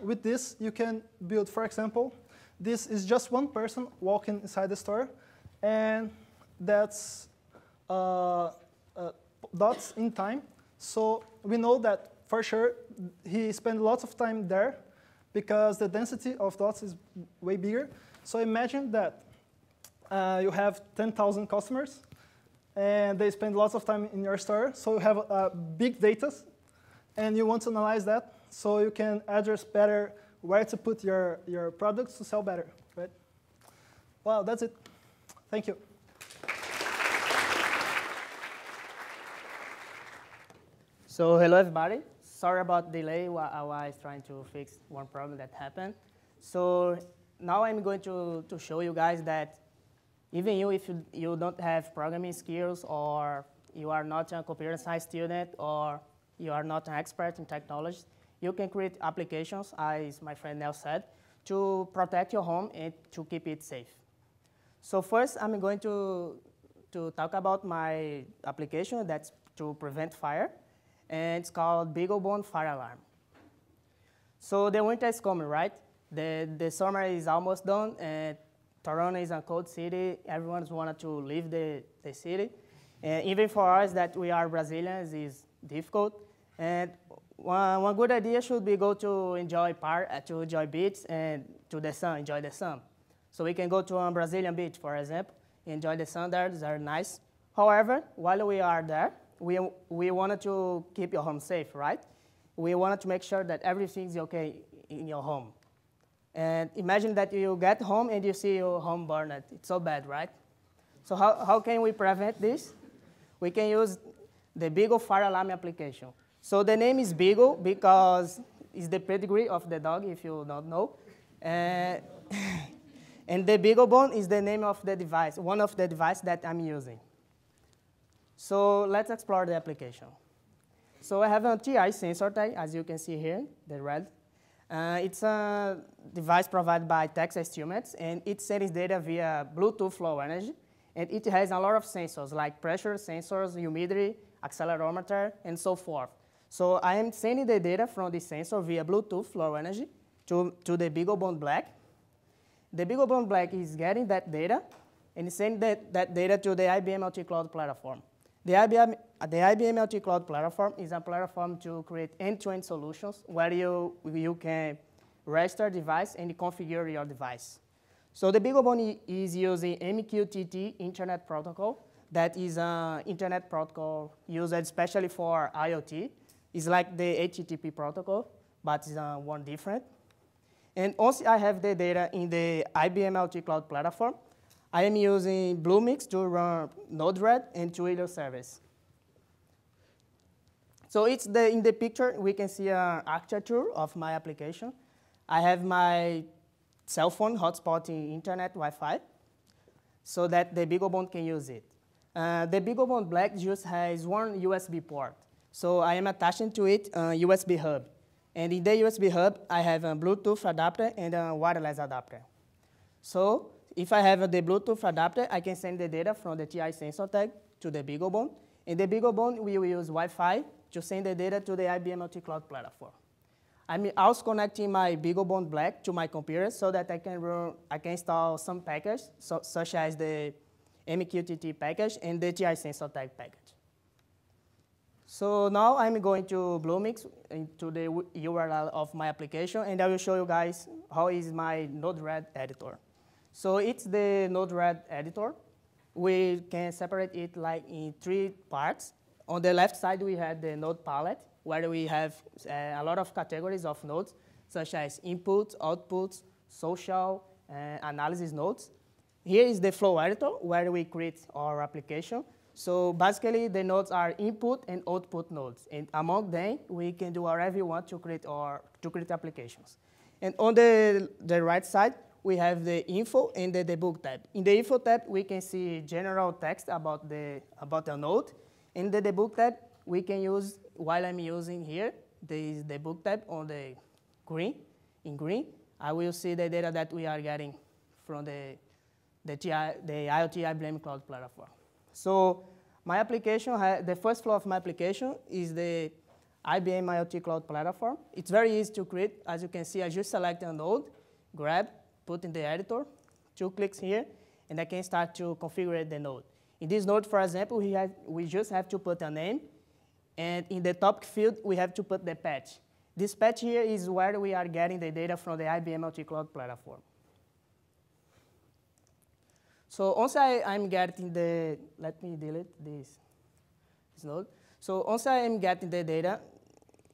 with this, you can build, for example, this is just one person walking inside the store, and that's dots in time. So we know that for sure he spent lots of time there because the density of dots is way bigger. So imagine that you have 10,000 customers, and they spend lots of time in your store. So you have big data, and you want to analyze that so you can address better where to put your products to sell better, right? Well, that's it. Thank you. So hello, everybody. Sorry about the delay while I was trying to fix one problem that happened. So now I'm going to show you guys that even if you don't have programming skills, or you are not a computer science student, or you are not an expert in technology, you can create applications, as my friend Nel said, to protect your home and to keep it safe. So first, I'm going to talk about my application that's to prevent fire, and it's called BeagleBone Fire Alarm. So the winter is coming, right? The summer is almost done, and Toronto is a cold city. Everyone's wanted to leave the city. And even for us that we are Brazilians, it's difficult. And one good idea should be go to enjoy beach and to the sun, enjoy the sun. So we can go to a Brazilian beach, for example, enjoy the sun there. It's very nice. However, while we are there, we wanted to keep your home safe, right? We wanted to make sure that everything's okay in your home. And imagine that you get home and you see your home burned. It's so bad, right? So how can we prevent this? We can use the Beagle Fire Alarm application. So the name is Beagle because it's the pedigree of the dog, if you don't know. And the BeagleBone is the name of the device, one of the devices that I'm using. So let's explore the application. So I have a TI sensor tag, as you can see here, the red. It's a device provided by Texas Instruments, and it sends data via Bluetooth Low Energy. And it has a lot of sensors, like pressure sensors, humidity, accelerometer, and so forth. So I am sending the data from the sensor via Bluetooth Low Energy to the BeagleBone Black. The BeagleBone Black is getting that data and sending that data to the IBM multi-cloud platform. The IBM multi-cloud platform is a platform to create end-to-end solutions where you can register device and configure your device. So the BeagleBone is using MQTT Internet Protocol. That is an Internet protocol used especially for IoT. It's like the HTTP protocol, but it's one different. And once I have the data in the IBM multi-cloud platform, I am using Bluemix to run Node-RED and Twilio service. So in the picture, we can see an architecture of my application. I have my cell phone hotspotting internet Wi-Fi so that the BeagleBone can use it. The BeagleBone Black just has one USB port. So I am attaching to it a USB hub. And in the USB hub, I have a Bluetooth adapter and a wireless adapter. So if I have the Bluetooth adapter, I can send the data from the TI sensor tag to the BeagleBone. And the BeagleBone will use Wi-Fi to send the data to the IBM multi-cloud platform. I'm also connecting my BeagleBone Black to my computer so that I can install some packages, such as the MQTT package and the TI sensor tag package. So now I'm going to Bluemix into the URL of my application, and I will show you guys how is my Node-RED editor. So it's the Node-RED editor. We can separate it like in 3 parts. On the left side, we have the node palette, where we have a lot of categories of nodes, such as inputs, outputs, social, analysis nodes. Here is the flow editor, where we create our application. So basically, the nodes are input and output nodes. And among them, we can do whatever we want to create applications. And on the right side, we have the info and the debug tab. In the info tab, we can see general text about the node. In the debug tab, we can use, while I'm using here, this debug tab on the green. In green, I will see the data that we are getting from the IoT IBM Cloud Platform. So my application, the first flow of my application is the IBM IoT Cloud Platform. It's very easy to create. As you can see, I just select a node, grab, put in the editor, 2 clicks here, and I can start to configure the node. In this node, for example, we just have to put a name, and in the topic field, we have to put the patch. This patch here is where we are getting the data from the IBM multi-cloud platform. So once I'm getting let me delete this node. So once I am getting the data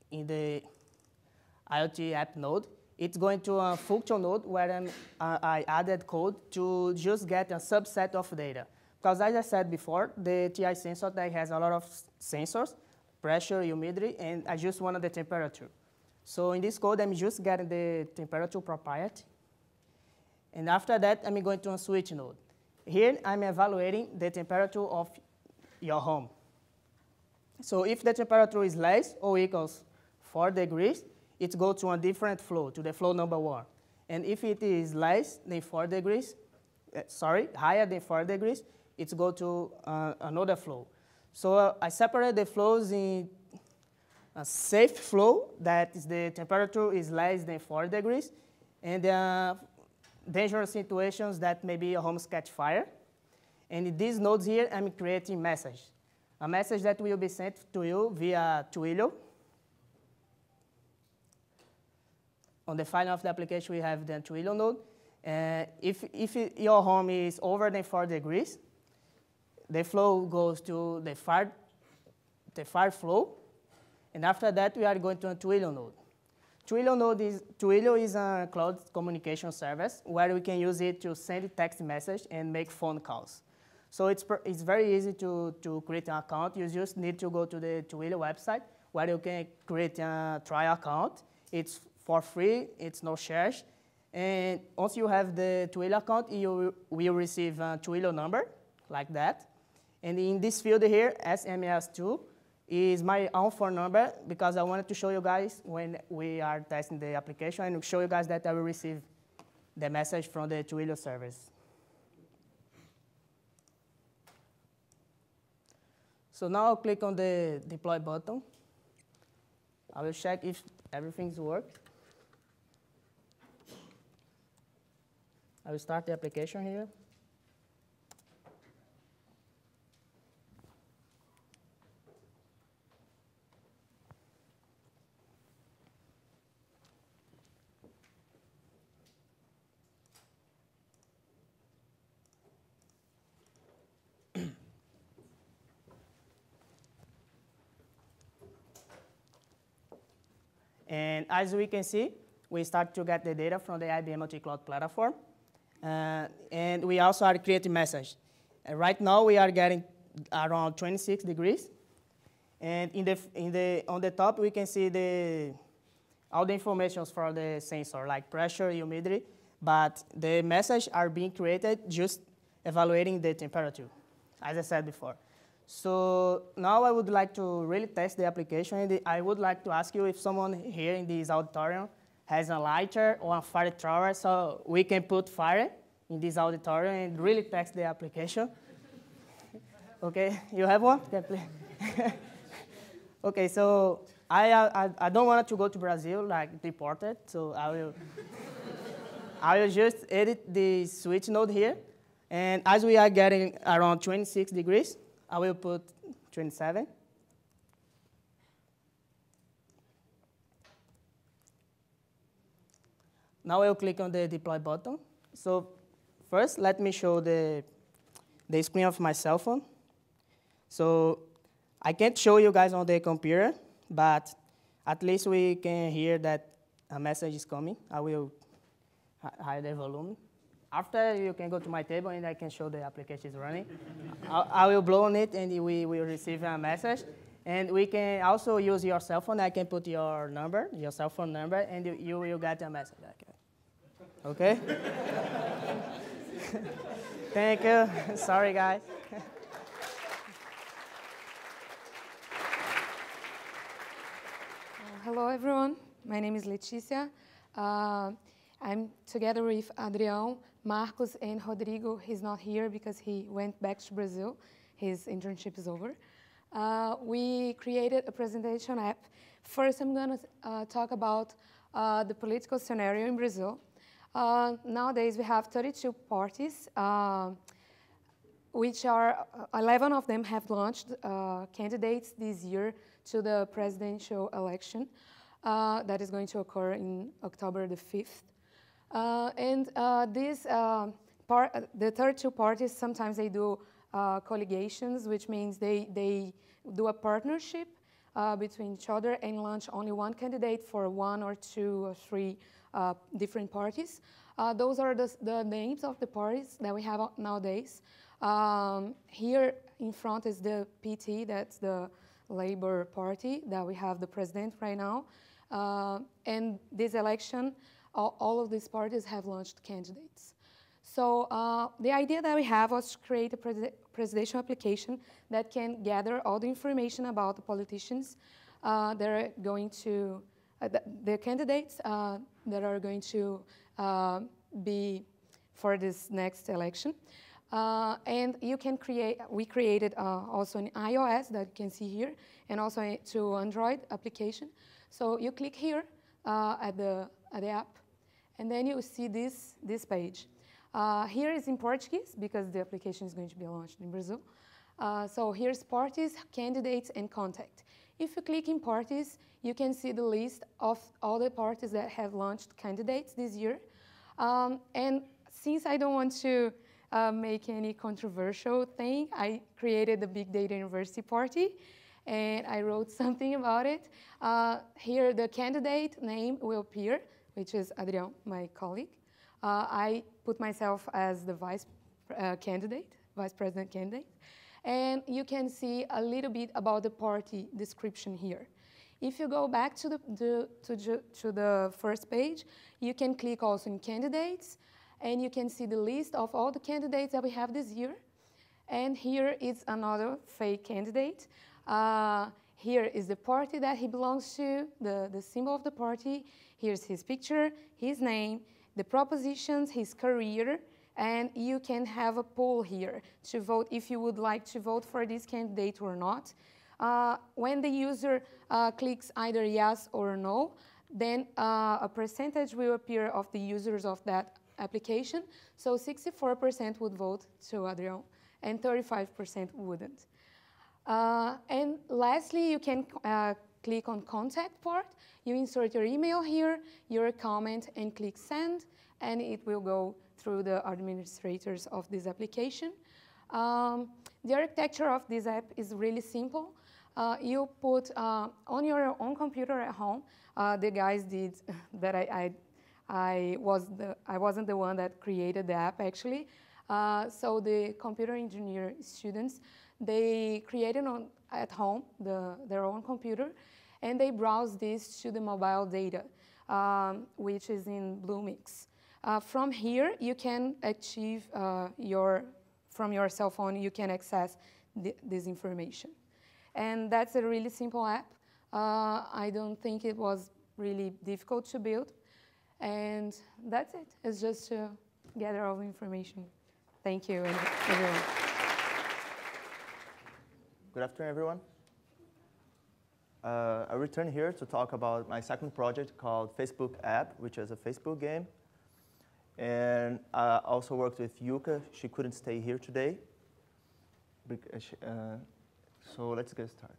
in the IoT app node, it's going to a function node where I added code to just get a subset of data. Because as I said before, the TI sensor tag has a lot of sensors, pressure, humidity, and I just wanted the temperature. So in this code, I'm just getting the temperature propriety. And after that, I'm going to a switch node. Here, I'm evaluating the temperature of your home. So if the temperature is less or equals 4 degrees, it goes to a different flow, to the flow number 1. And if it is less than 4 degrees, higher than 4 degrees, it goes to another flow. So I separate the flows in a safe flow, that is the temperature is less than 4 degrees, and dangerous situations that maybe a homes catch fire. And in these nodes here, I'm creating a message that will be sent to you via Twilio. On the final of the application, we have the Twilio node. If your home is over than 4 degrees, the flow goes to the fire flow. And after that, we are going to a Twilio node. Twilio is a cloud communication service where we can use it to send text message and make phone calls. So it's very easy to create an account. You just need to go to the Twilio website where you can create a trial account. It's for free, it's no charge. And once you have the Twilio account, you will receive a Twilio number like that. And in this field here, SMS2, is my own phone number because I wanted to show you guys when we are testing the application and show you guys that I will receive the message from the Twilio service. So now I'll click on the deploy button. I will check if everything's worked. I will start the application here. And as we can see, we start to get the data from the IBM multi-cloud platform. And we also are creating message. Right now, we are getting around 26 degrees. And on the top, we can see all the information for the sensor, like pressure, humidity. But the messages are being created just evaluating the temperature, as I said before. So now I would like to really test the application. And I would like to ask you if someone here in this auditorium has a lighter or a fire thrower, so we can put fire in this auditorium and really test the application. Okay, you have one? Okay, please. Okay, so I don't want to go to Brazil, like deported, so I will just edit the switch node here. And as we are getting around 26 degrees, I will put 27. Now I'll click on the deploy button. So first, let me show the screen of my cell phone. So I can't show you guys on the computer, but at least we can hear that a message is coming. I will hide the volume. After, you can go to my table, and I can show the application is running. I will blow on it, and we will receive a message. And we can also use your cell phone. I can put your number, your cell phone number, and you will get a message. Okay? Thank you. Sorry, guys. Hello, everyone. My name is Leticia. I'm together with Adrião, Marcos, and Rodrigo. He's not here because he went back to Brazil. His internship is over. We created a presentation app. First, I'm going to talk about the political scenario in Brazil. Nowadays, we have 32 parties, which are 11 of them have launched candidates this year to the presidential election that is going to occur in October the 5th. The 32 parties, sometimes they do colligations, which means they do a partnership between each other and launch only one candidate for one or two or three different parties. Those are the names of the parties that we have nowadays. Here in front is the PT, that's the Labor Party, that we have the president right now. And this election, all of these parties have launched candidates. So the idea that we have was to create a presidential application that can gather all the information about the politicians that are going to, the candidates that are going to be for this next election. And you can create, we created also an iOS that you can see here, and also to Android application. So you click here at the app, and then you see this page. Here is in Portuguese, because the application is going to be launched in Brazil. So here's parties, candidates, and contact. If you click in parties, you can see the list of all the parties that have launched candidates this year. And since I don't want to make any controversial thing, I created the Big Data University Party, and I wrote something about it. Here, the candidate name will appear, which is Adrião, my colleague. I put myself as the vice president candidate. And you can see a little bit about the party description here. If you go back to the first page, you can click also in candidates, and you can see the list of all the candidates that we have this year. And here is another fake candidate. Here is the party that he belongs to, the symbol of the party. Here's his picture, his name, the propositions, his career, And you can have a poll here to vote if you would like to vote for this candidate or not. When the user clicks either yes or no, then a percentage will appear of the users of that application. So 64% would vote to Adrian and 35% wouldn't. And lastly, you can click on contact part. You insert your email here, your comment, and click send, and it will go through the administrators of this application. The architecture of this app is really simple. You put on your own computer at home. The guys did that. I wasn't the one that created the app actually. So the computer engineer students, they created at home their own computer, and they browse this to the mobile data, which is in Bluemix. From here, you can achieve from your cell phone, you can access this information. And that's a really simple app. I don't think it was really difficult to build. And that's it. It's just to gather all the information. Thank you, everyone. Good afternoon, everyone. I returned here to talk about my second project called Facebook App, which is a Facebook game. And I also worked with Yuka. She couldn't stay here today. So let's get started.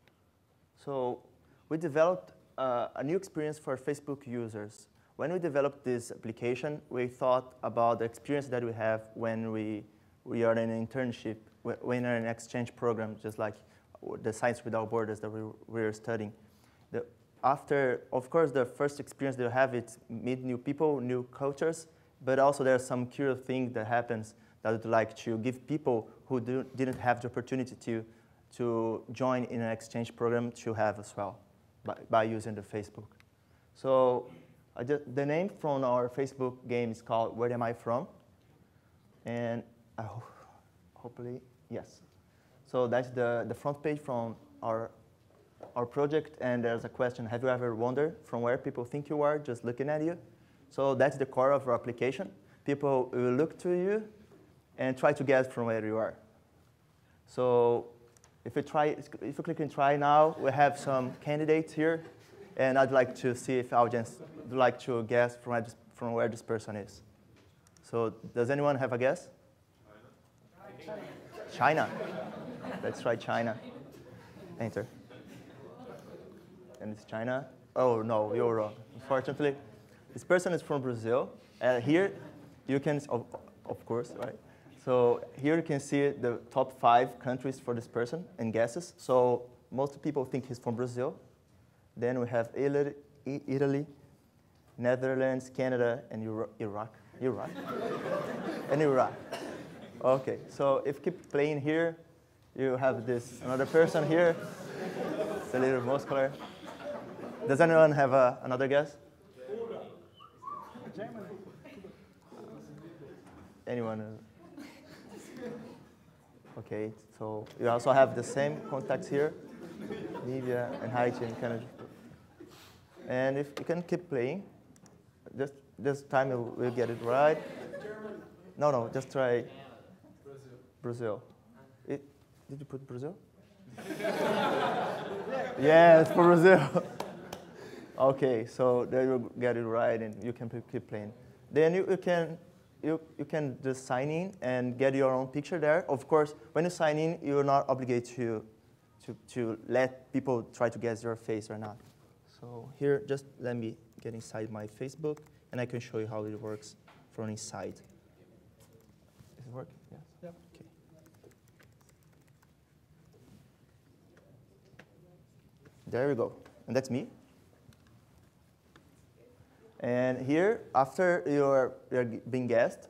So we developed a new experience for Facebook users. When we developed this application, we thought about the experience that we have when we are in an internship, when we're in an exchange program, just like the Science Without Borders that we're studying. Of course, the first experience that you have is meet new people, new cultures, but also there's some curious thing that happens that I'd like to give people who didn't have the opportunity to join in an exchange program to have as well by using the Facebook. So the name from our Facebook game is called Where Am I From? And hopefully, yes. So that's the front page from our project, and there's a question, have you ever wondered from where people think you are just looking at you? So that's the core of our application. People will look to you and try to guess from where you are. So if you click on try now, we have some candidates here, and I'd like to see if audience would like to guess from where this person is. So does anyone have a guess? China. Let's try China. Enter. And it's China. Oh, no, you're wrong. Unfortunately, this person is from Brazil. Here, you can, of course, right? So here you can see the top 5 countries for this person and guesses. So most people think he's from Brazil. Then we have Italy, Netherlands, Canada, and Iraq. And Iraq. Okay, so if you keep playing here, you have another person here. It's a little muscular. Does anyone have another guess? Germany. Anyone? Okay, so you also have the same contacts here, Libya and Haiti and Canada. And if you can keep playing, just this time we'll get it right. No, just try Brazil. Did you put Brazil? Yes, for Brazil. Okay, so there you get it right, and you can keep playing. Then you can just sign in and get your own picture there. Of course, when you sign in, you're not obligated to let people try to guess your face or not. So here, just let me get inside my Facebook, and I can show you how it works from inside. Is it working? Yes. Yep. Okay. There we go, and that's me. And here, after you're being guessed,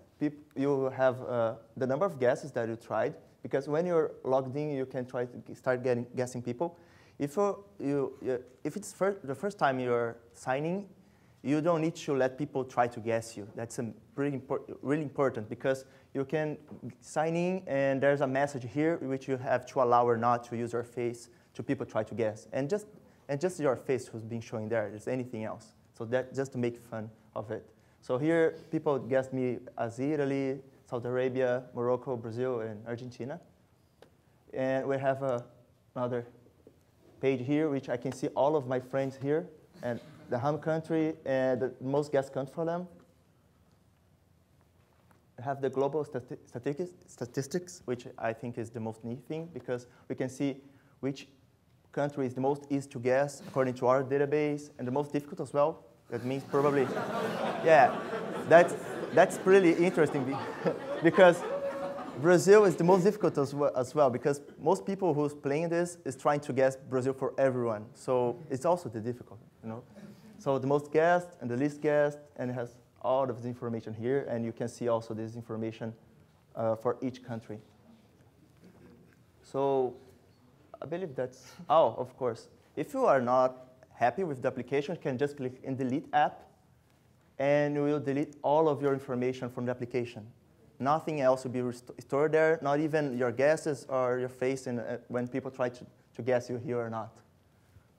you have the number of guesses that you tried, because when you're logged in, you can try to start guessing people. If it's the first time you're signing, you don't need to let people try to guess you. That's really important, because you can sign in, and there's a message here which you have to allow or not to use your face to people try to guess. And just your face who's being shown there, there's anything else. So that just to make fun of it. So here, people guessed me as Italy. Saudi Arabia, Morocco, Brazil, and Argentina. And we have another page here, which I can see all of my friends here, and the home country and the most guest country for them. I have the global statistics, which I think is the most neat thing, because we can see which country is the most easy to guess according to our database, and the most difficult as well. That means probably, yeah, that's pretty interesting because Brazil is the most difficult as well, because most people who's playing this is trying to guess Brazil for everyone. So it's also the difficult, you know. So the most guessed and the least guessed, and it has all of this information here, and you can see also this information for each country. So I believe that's, oh, of course. If you are not happy with the application, you can just click in Delete App, and you will delete all of your information from the application. Nothing else will be stored there, not even your guesses or your face when people try to guess you here or not.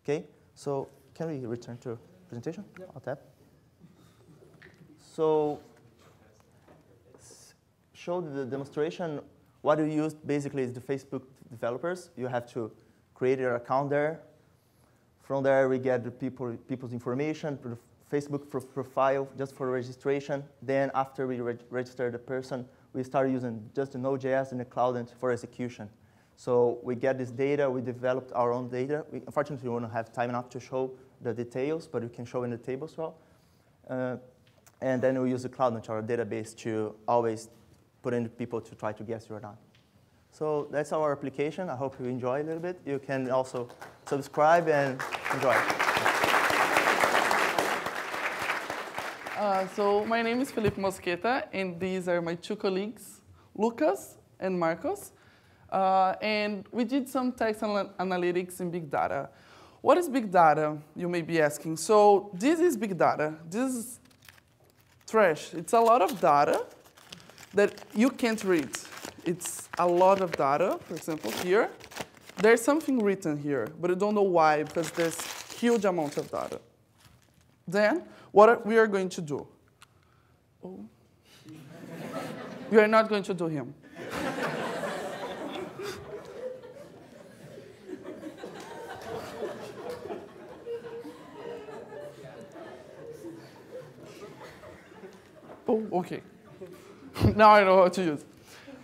Okay, so can we return to presentation? Yep. I'll tap. So show the demonstration. What you use basically is the Facebook developers. You have to create your account there. From there, we get the people's information, the Facebook profile just for registration. Then after we register the person, we start using just the Node.js and the Cloud for execution. So we get this data. We developed our own data. Unfortunately, we won't have time enough to show the details, but we can show in the table as well. And then we use the Cloud our database to always put in people to try to guess you or not. So that's our application. I hope you enjoy a little bit. You can also subscribe and enjoy. So my name is Felipe Mosqueta, and these are my two colleagues, Lucas and Marcos. And we did some text analytics in big data. What is big data, you may be asking? So this is big data. This is trash. It's a lot of data that you can't read. It's a lot of data. For example, here, there's something written here, but I don't know why, because there's huge amount of data. Then, what we are going to do? Oh. We are not going to do him. Oh, OK. Now I know how to use.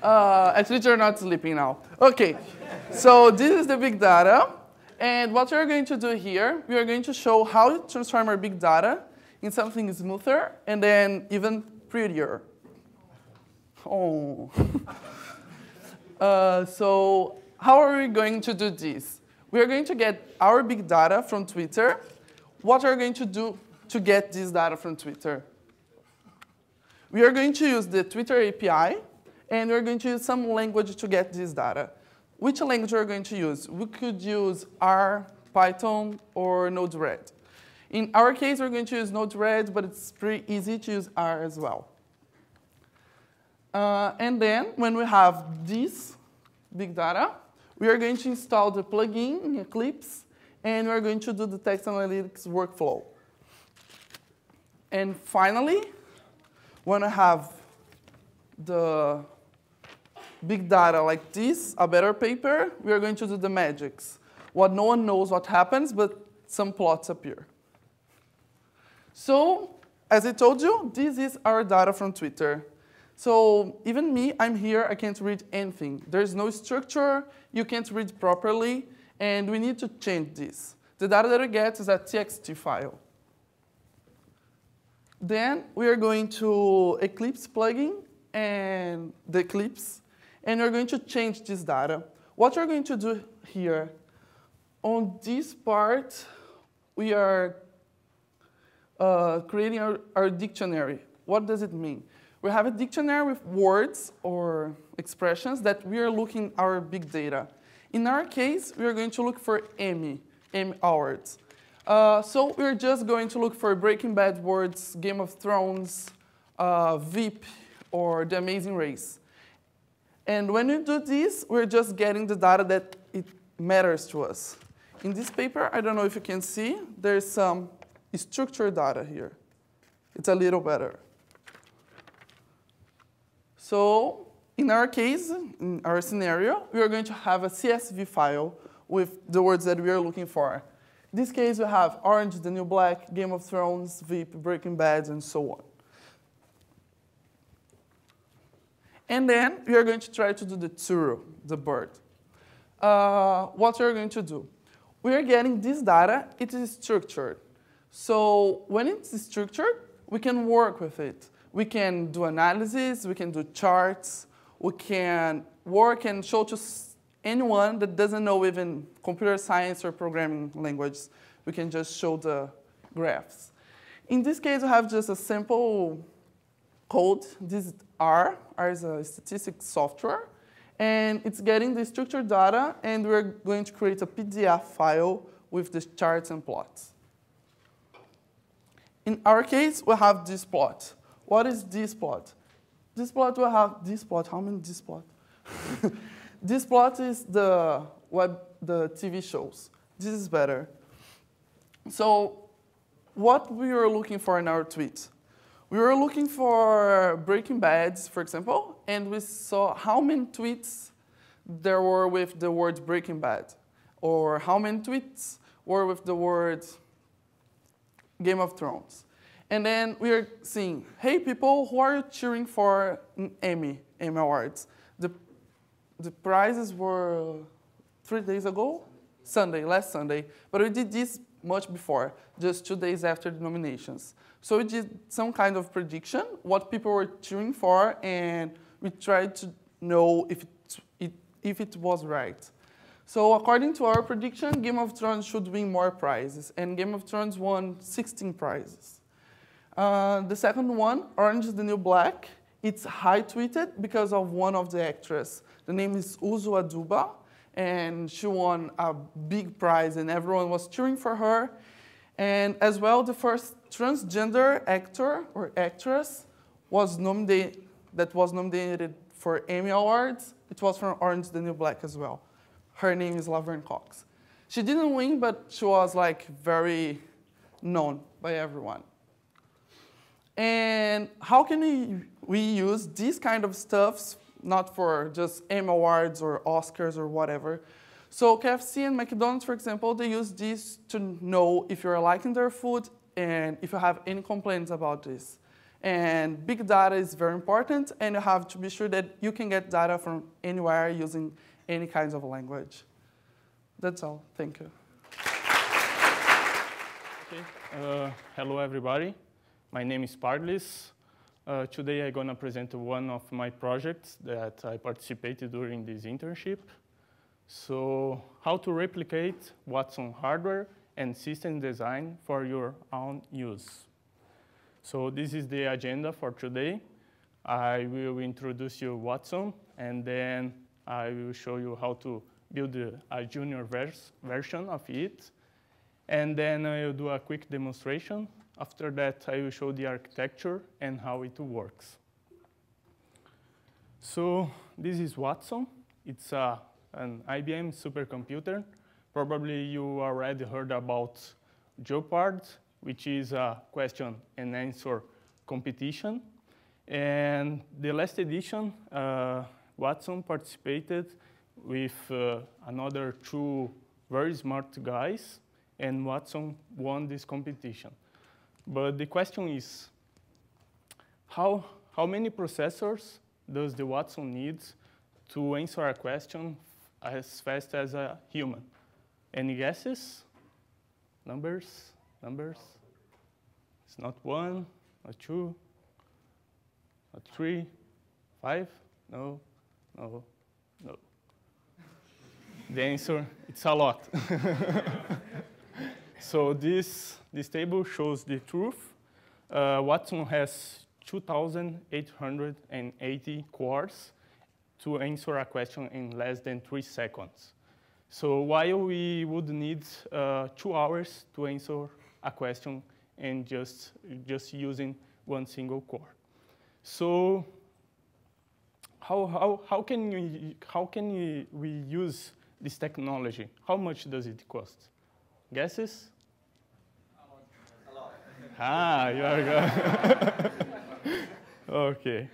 At least you're not sleeping now. OK, so this is the big data. And what we're going to do here, we are going to show how to transform our big data in something smoother and then even prettier. Oh. So how are we going to do this? We are going to get our big data from Twitter. What are we going to do to get this data from Twitter? We are going to use the Twitter API, and we're going to use some language to get this data. Which language are we going to use? We could use R, Python, or Node-RED. In our case, we're going to use Node-RED, but it's pretty easy to use R as well. And then, when we have this big data, we are going to install the plugin in Eclipse, and we're going to do the text analytics workflow. And finally, when I have the big data like this, a better paper, we are going to do the magics. What no one knows what happens, but some plots appear. So, as I told you, this is our data from Twitter. So even me, I'm here, I can't read anything. There's no structure, you can't read properly, and we need to change this. The data that we get is a TXT file. Then we are going to Eclipse plugin and the Eclipse, and we're going to change this data. What we're going to do here, on this part, we are creating our dictionary. What does it mean? We have a dictionary with words or expressions that we are looking our big data. In our case, we are going to look for Emmy words. So we're just going to look for Breaking Bad words, Game of Thrones, VIP, or The Amazing Race. And when we do this, we're just getting the data that it matters to us. In this paper, I don't know if you can see, there's some structured data here. It's a little better. So in our case, in our scenario, we are going to have a CSV file with the words that we are looking for. In this case, we have Orange is the New Black, Game of Thrones, VIP, Breaking Bad, and so on. And then we are going to try to do the churro, the bird. What we are going to do? We are getting this data, it is structured. So when it's structured, we can work with it. We can do analysis, we can do charts, we can work and show to anyone that doesn't know even computer science or programming language. We can just show the graphs. In this case, we have just a simple code. This is R is a statistics software. And it's getting the structured data, and we're going to create a PDF file with the charts and plots. In our case, we have this plot. What is this plot? This plot will have this plot. How many this plot? This plot is the TV shows. This is better. So what we were looking for in our tweet? We were looking for Breaking Bad, for example, and we saw how many tweets there were with the word Breaking Bad, or how many tweets were with the word Game of Thrones. And then we are seeing, hey people, who are you cheering for Emmy Awards? The prizes were 3 days ago? Last Sunday. But we did this much before, just 2 days after the nominations. So we did some kind of prediction, what people were cheering for, and we tried to know if it was right. So according to our prediction, Game of Thrones should win more prizes, and Game of Thrones won 16 prizes. The second one, Orange is the New Black, it's high tweeted because of one of the actresses. The name is Uzo Aduba, and she won a big prize, and everyone was cheering for her. And as well, the first transgender actor or actress was nominated for Emmy Awards. It was from Orange is the New Black as well. Her name is Laverne Cox. She didn't win, but she was like very known by everyone. And how can we use these kind of stuffs, not for just Emmy Awards or Oscars or whatever? So KFC and McDonald's, for example, they use this to know if you're liking their food and if you have any complaints about this. And big data is very important, and you have to be sure that you can get data from anywhere using any kinds of language. That's all. Thank you. Okay. Hello, everybody. My name is Parlis. Today I'm going to present one of my projects that I participated during this internship. So how to replicate Watson hardware and system design for your own use. So this is the agenda for today. I will introduce you Watson, and then I will show you how to build a junior version of it. And then I will do a quick demonstration. After that, I will show the architecture and how it works. So this is Watson. It's an IBM supercomputer. Probably you already heard about Jeopardy, which is a question and answer competition. And the last edition, Watson participated with another 2 very smart guys, and Watson won this competition. But the question is, how many processors does the Watson need to answer a question as fast as a human? Any guesses? Numbers? It's not 1, not 2, not 3, 5? No. The answer, it's a lot. So this table shows the truth. Watson has 2,880 cores to answer a question in less than 3 seconds. So while we would need 2 hours to answer a question and just using one single core. So how can we use this technology? How much does it cost? Guesses? A lot. You are good. Okay.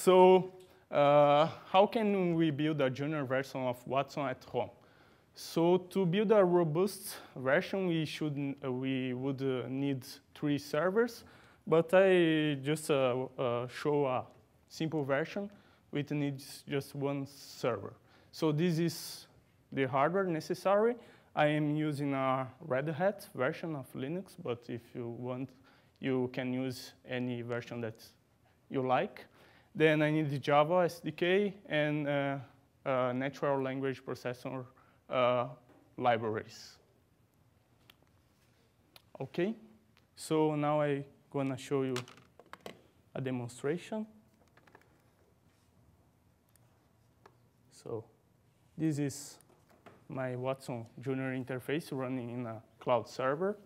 So how can we build a junior version of Watson at home? So to build a robust version, we would need 3 servers, but I just show a simple version which needs just 1 server. So this is the hardware necessary. I am using a Red Hat version of Linux, but if you want, you can use any version that you like. Then I need the Java SDK and natural language processor libraries. Okay, so now I'm gonna show you a demonstration. So this is my Watson Junior interface running in a cloud server.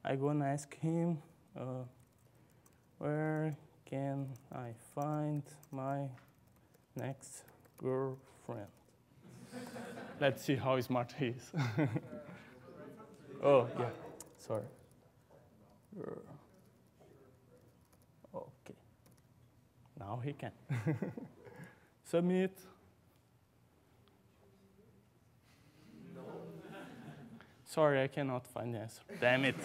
I'm gonna ask him, where can I find my next girlfriend? Let's see how smart he is. Oh, yeah, sorry. Okay, now he can. Submit. No. Sorry, I cannot find the answer. Damn it.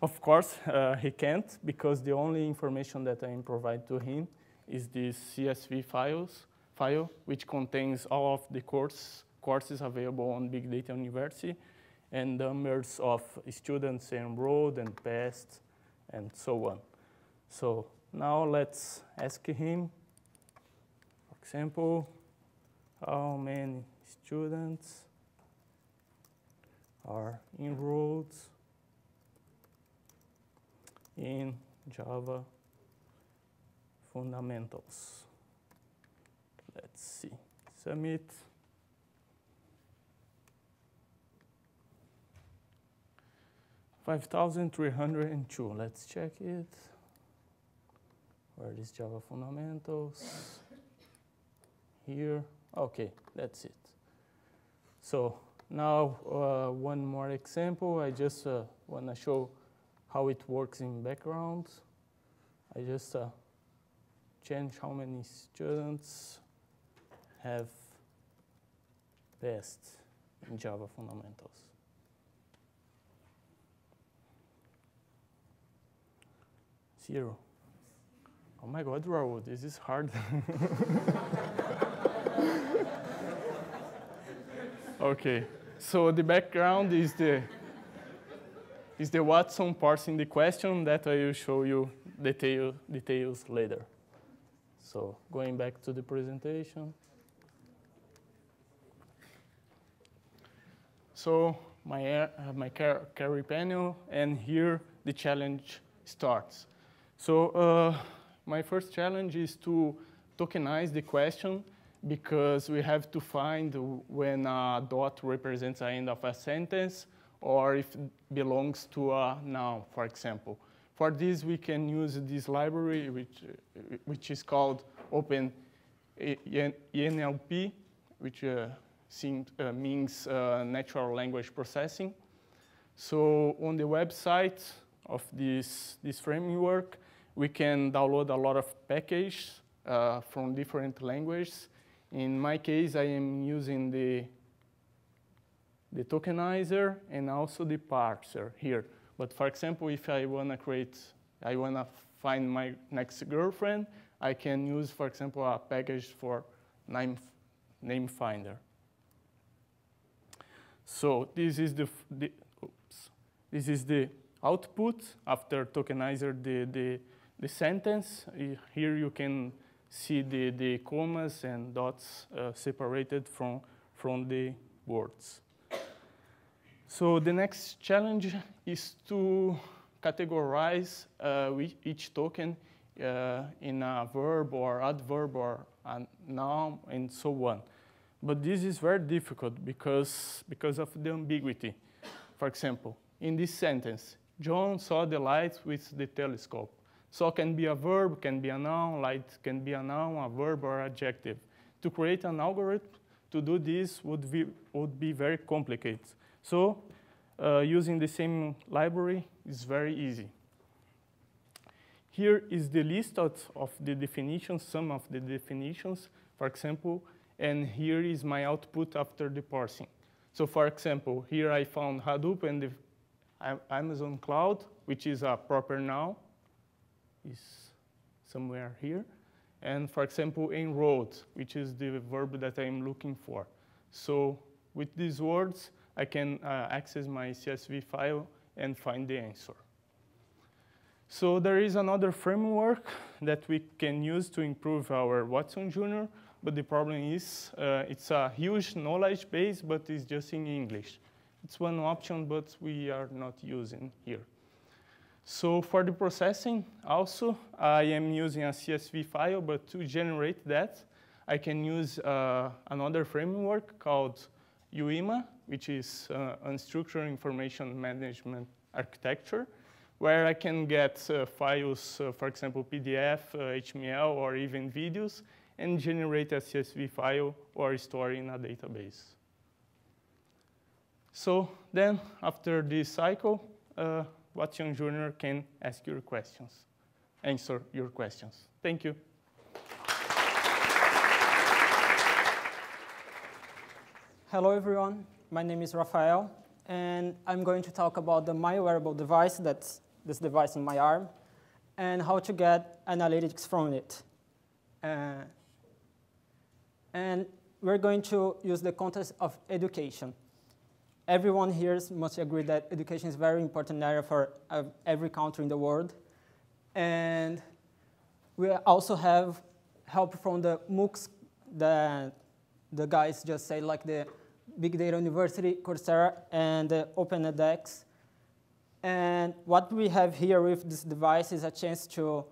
Of course, he can't, because the only information that I provide to him is this CSV file, which contains all of the courses available on Big Data University, and numbers of students enrolled and passed, and so on. So now let's ask him, for example, how many students are enrolled in Java fundamentals. Let's see, submit. $5,302, let's check it. Where is Java fundamentals? Here, okay, that's it. So now one more example. I just wanna show how it works in background. I just change how many students have passed in Java fundamentals. Zero. Oh my God, Raul, this is hard. Okay, so the background is the Watson parsing the question that I will show you details later. So going back to the presentation. So my carry panel, and here the challenge starts. So my first challenge is to tokenize the question, because we have to find when a dot represents the end of a sentence, or if it belongs to a noun, for example. For this, we can use this library, which is called OpenNLP, which means natural language processing. So on the website of this framework, we can download a lot of packages from different languages. In my case, I am using the tokenizer and also the parser here. But for example, if I wanna find my next girlfriend, I can use, for example, a package for name finder. So this is the output after tokenizer the sentence. Here you can see the commas and dots separated from the words. So the next challenge is to categorize each token in a verb or adverb or a noun and so on. But this is very difficult because of the ambiguity. For example, in this sentence, John saw the light with the telescope. So can be a verb, can be a noun, light can be a noun, a verb, or adjective. To create an algorithm to do this would be very complicated. So using the same library is very easy. Here is the list of the definitions, some of the definitions, for example, and here is my output after the parsing. So for example, here I found Hadoop and the Amazon Cloud, which is a proper noun, is somewhere here. And for example, enrolled, which is the verb that I'm looking for. So with these words, I can access my CSV file and find the answer. So there is another framework that we can use to improve our Watson Junior, but the problem is it's a huge knowledge base, but it's just in English. It's one option, but we are not using here. So for the processing, also, I am using a CSV file, but to generate that, I can use another framework called UIMA, which is Unstructured Information Management Architecture, where I can get files, for example, PDF, HTML, or even videos, and generate a CSV file or store in a database. So then, after this cycle, Watson Junior can ask your questions, answer your questions. Thank you. Hello, everyone. My name is Rafael, and I'm going to talk about my wearable device, that's this device in my arm, and how to get analytics from it. And we're going to use the context of education. Everyone here must agree that education is a very important area for every country in the world. And we also have help from the MOOCs that the guys just said, like the Big Data University, Coursera, and the Open edX. And what we have here with this device is a chance to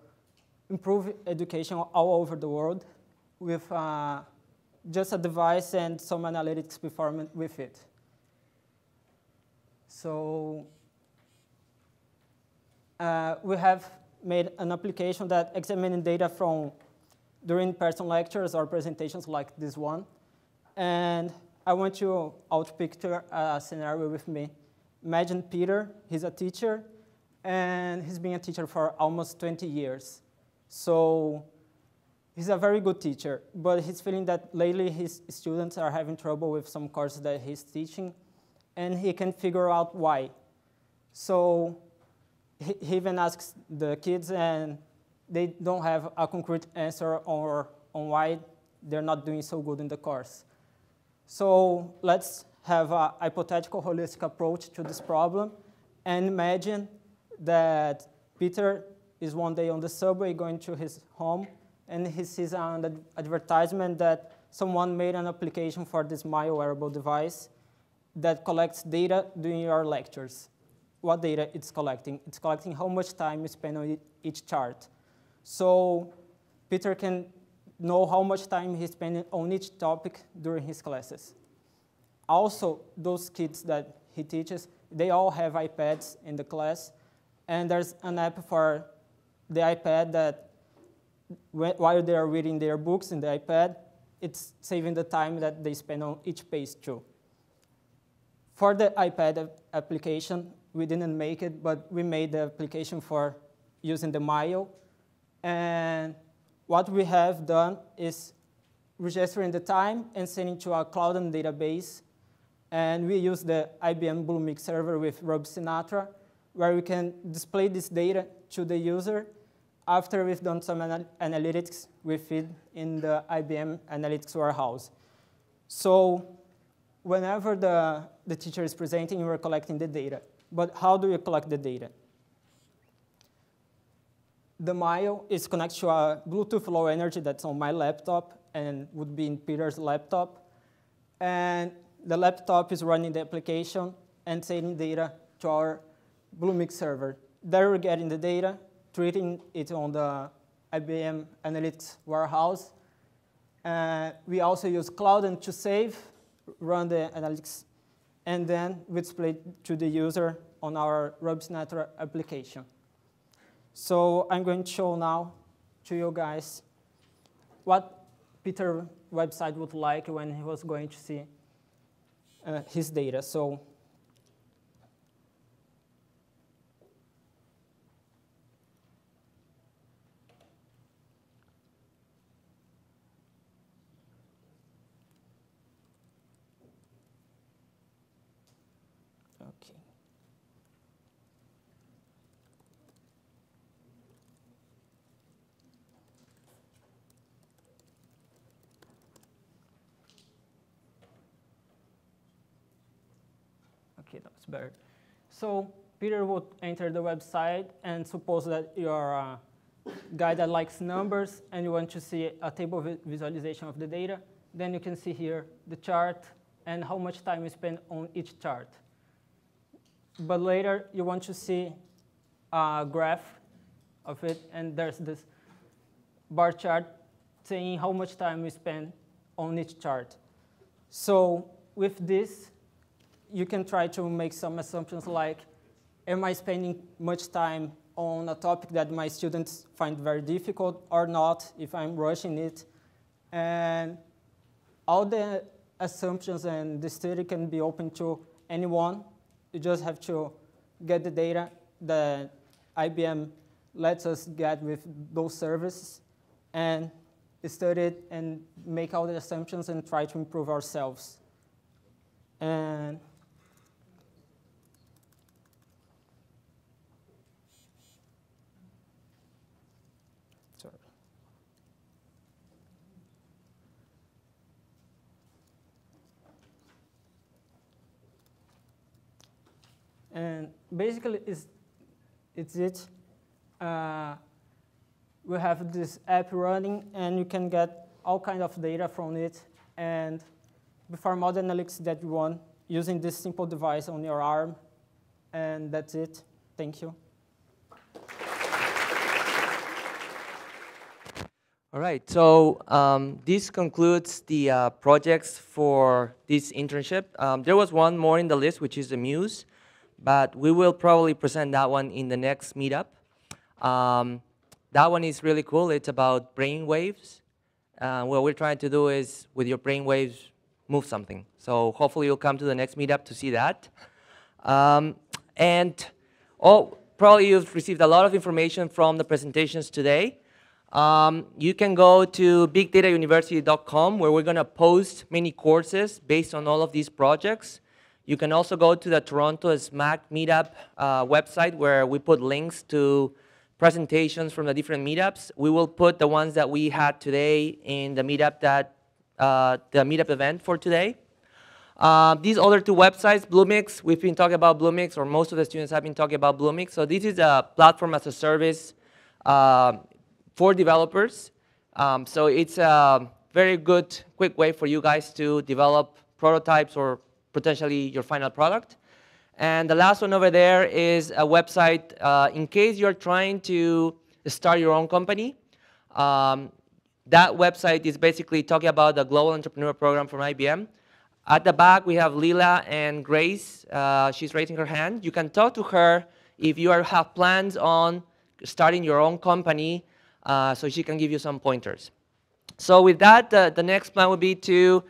improve education all over the world with just a device and some analytics performance with it. So we have made an application that examines data from during person lectures or presentations like this one. And I want you all to picture a scenario with me. Imagine Peter, he's a teacher, and he's been a teacher for almost 20 years. So he's a very good teacher, but he's feeling that lately his students are having trouble with some courses that he's teaching, and he can figure out why. So he even asks the kids, and they don't have a concrete answer on why they're not doing so good in the course. So let's have a hypothetical holistic approach to this problem, and imagine that Peter is one day on the subway going to his home, and he sees an advertisement that someone made an application for this Myo wearable device that collects data during your lectures. What data it's collecting? It's collecting how much time you spend on each chart. So Peter can know how much time he's spending on each topic during his classes. Also, those kids that he teaches, they all have iPads in the class, and there's an app for the iPad that while they are reading their books in the iPad, it's saving the time that they spend on each page too. For the iPad application, we didn't make it, but we made the application for using the Myo. And what we have done is registering the time and sending to a cloud and database. And we use the IBM Bluemix server with Rob Sinatra, where we can display this data to the user after we've done some analytics with it in the IBM Analytics Warehouse. So whenever the teacher is presenting, we're collecting the data. But how do you collect the data? The Myo is connected to a Bluetooth Low Energy that's on my laptop and would be in Peter's laptop. And the laptop is running the application and sending data to our Bluemix server. There we're getting the data, treating it on the IBM Analytics Warehouse. We also use Cloud and to save, run the analytics, and then we display it to the user on our Rob Sinatra application. So I'm going to show now to you guys what Peter's website would like when he was going to see his data. So Okay. Okay, that's better. So Peter would enter the website, and suppose that you're a guy that likes numbers and you want to see a table visualization of the data. Then you can see here the chart and how much time you spend on each chart. But later you want to see a graph of it, and there's this bar chart saying how much time we spend on each chart. So with this, you can try to make some assumptions like, am I spending much time on a topic that my students find very difficult or not, if I'm rushing it? And all the assumptions and the study can be open to anyone. You just have to get the data that IBM lets us get with those services and study it and make all the assumptions and try to improve ourselves. And sorry. And basically, it's it. We have this app running, and you can get all kinds of data from it and perform all the analytics that you want using this simple device on your arm. And that's it. Thank you. All right, so this concludes the projects for this internship. There was one more in the list, which is the Muse, but we will probably present that one in the next meetup. That one is really cool. It's about brain waves. What we're trying to do is, with your brain waves, move something. So hopefully you'll come to the next meetup to see that. Probably you've received a lot of information from the presentations today. You can go to bigdatauniversity.com, where we're going to post many courses based on all of these projects. You can also go to the Toronto SMAC meetup website, where we put links to presentations from the different meetups. We will put the ones that we had today in the meetup event for today. These other two websites, Bluemix, we've been talking about Bluemix, or most of the students have been talking about Bluemix. So this is a platform as a service for developers. So it's a very good, quick way for you guys to develop prototypes or potentially your final product. And the last one over there is a website in case you're trying to start your own company. That website is basically talking about the Global Entrepreneur Program from IBM. At the back, we have Lila and Grace. She's raising her hand. You can talk to her if you have plans on starting your own company, so she can give you some pointers. So with that, the next plan would be to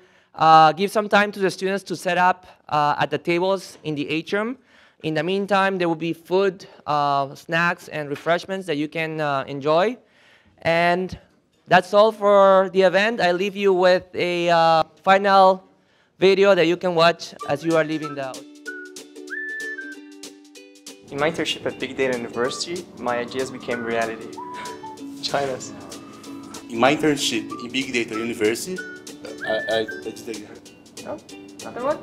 give some time to the students to set up at the tables in the atrium. In the meantime, there will be food, snacks, and refreshments that you can enjoy. And that's all for the event. I leave you with a final video that you can watch as you are leaving the... In my internship at Big Data University, my ideas became reality. China's. In my internship in Big Data University, I did again. No? Another one?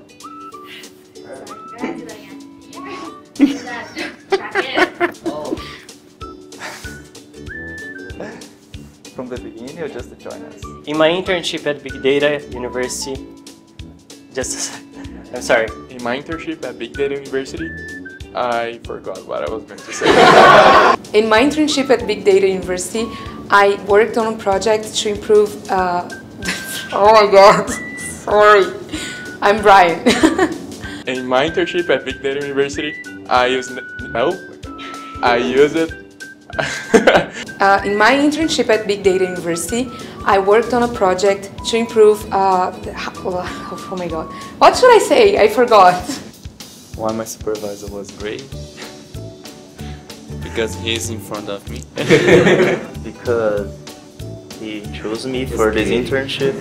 Oh. From the beginning or just to join us? In my internship at Big Data University, just a second. I'm sorry. In my internship at Big Data University, I forgot what I was going to say. In my internship at Big Data University, I worked on a project to improve oh my god, sorry. I'm Brian. In my internship at Big Data University, I used it. In my internship at Big Data University, I worked on a project to improve, oh my god, what should I say? I forgot. Why my supervisor was great? Because he's in front of me. Because he chose me for this internship.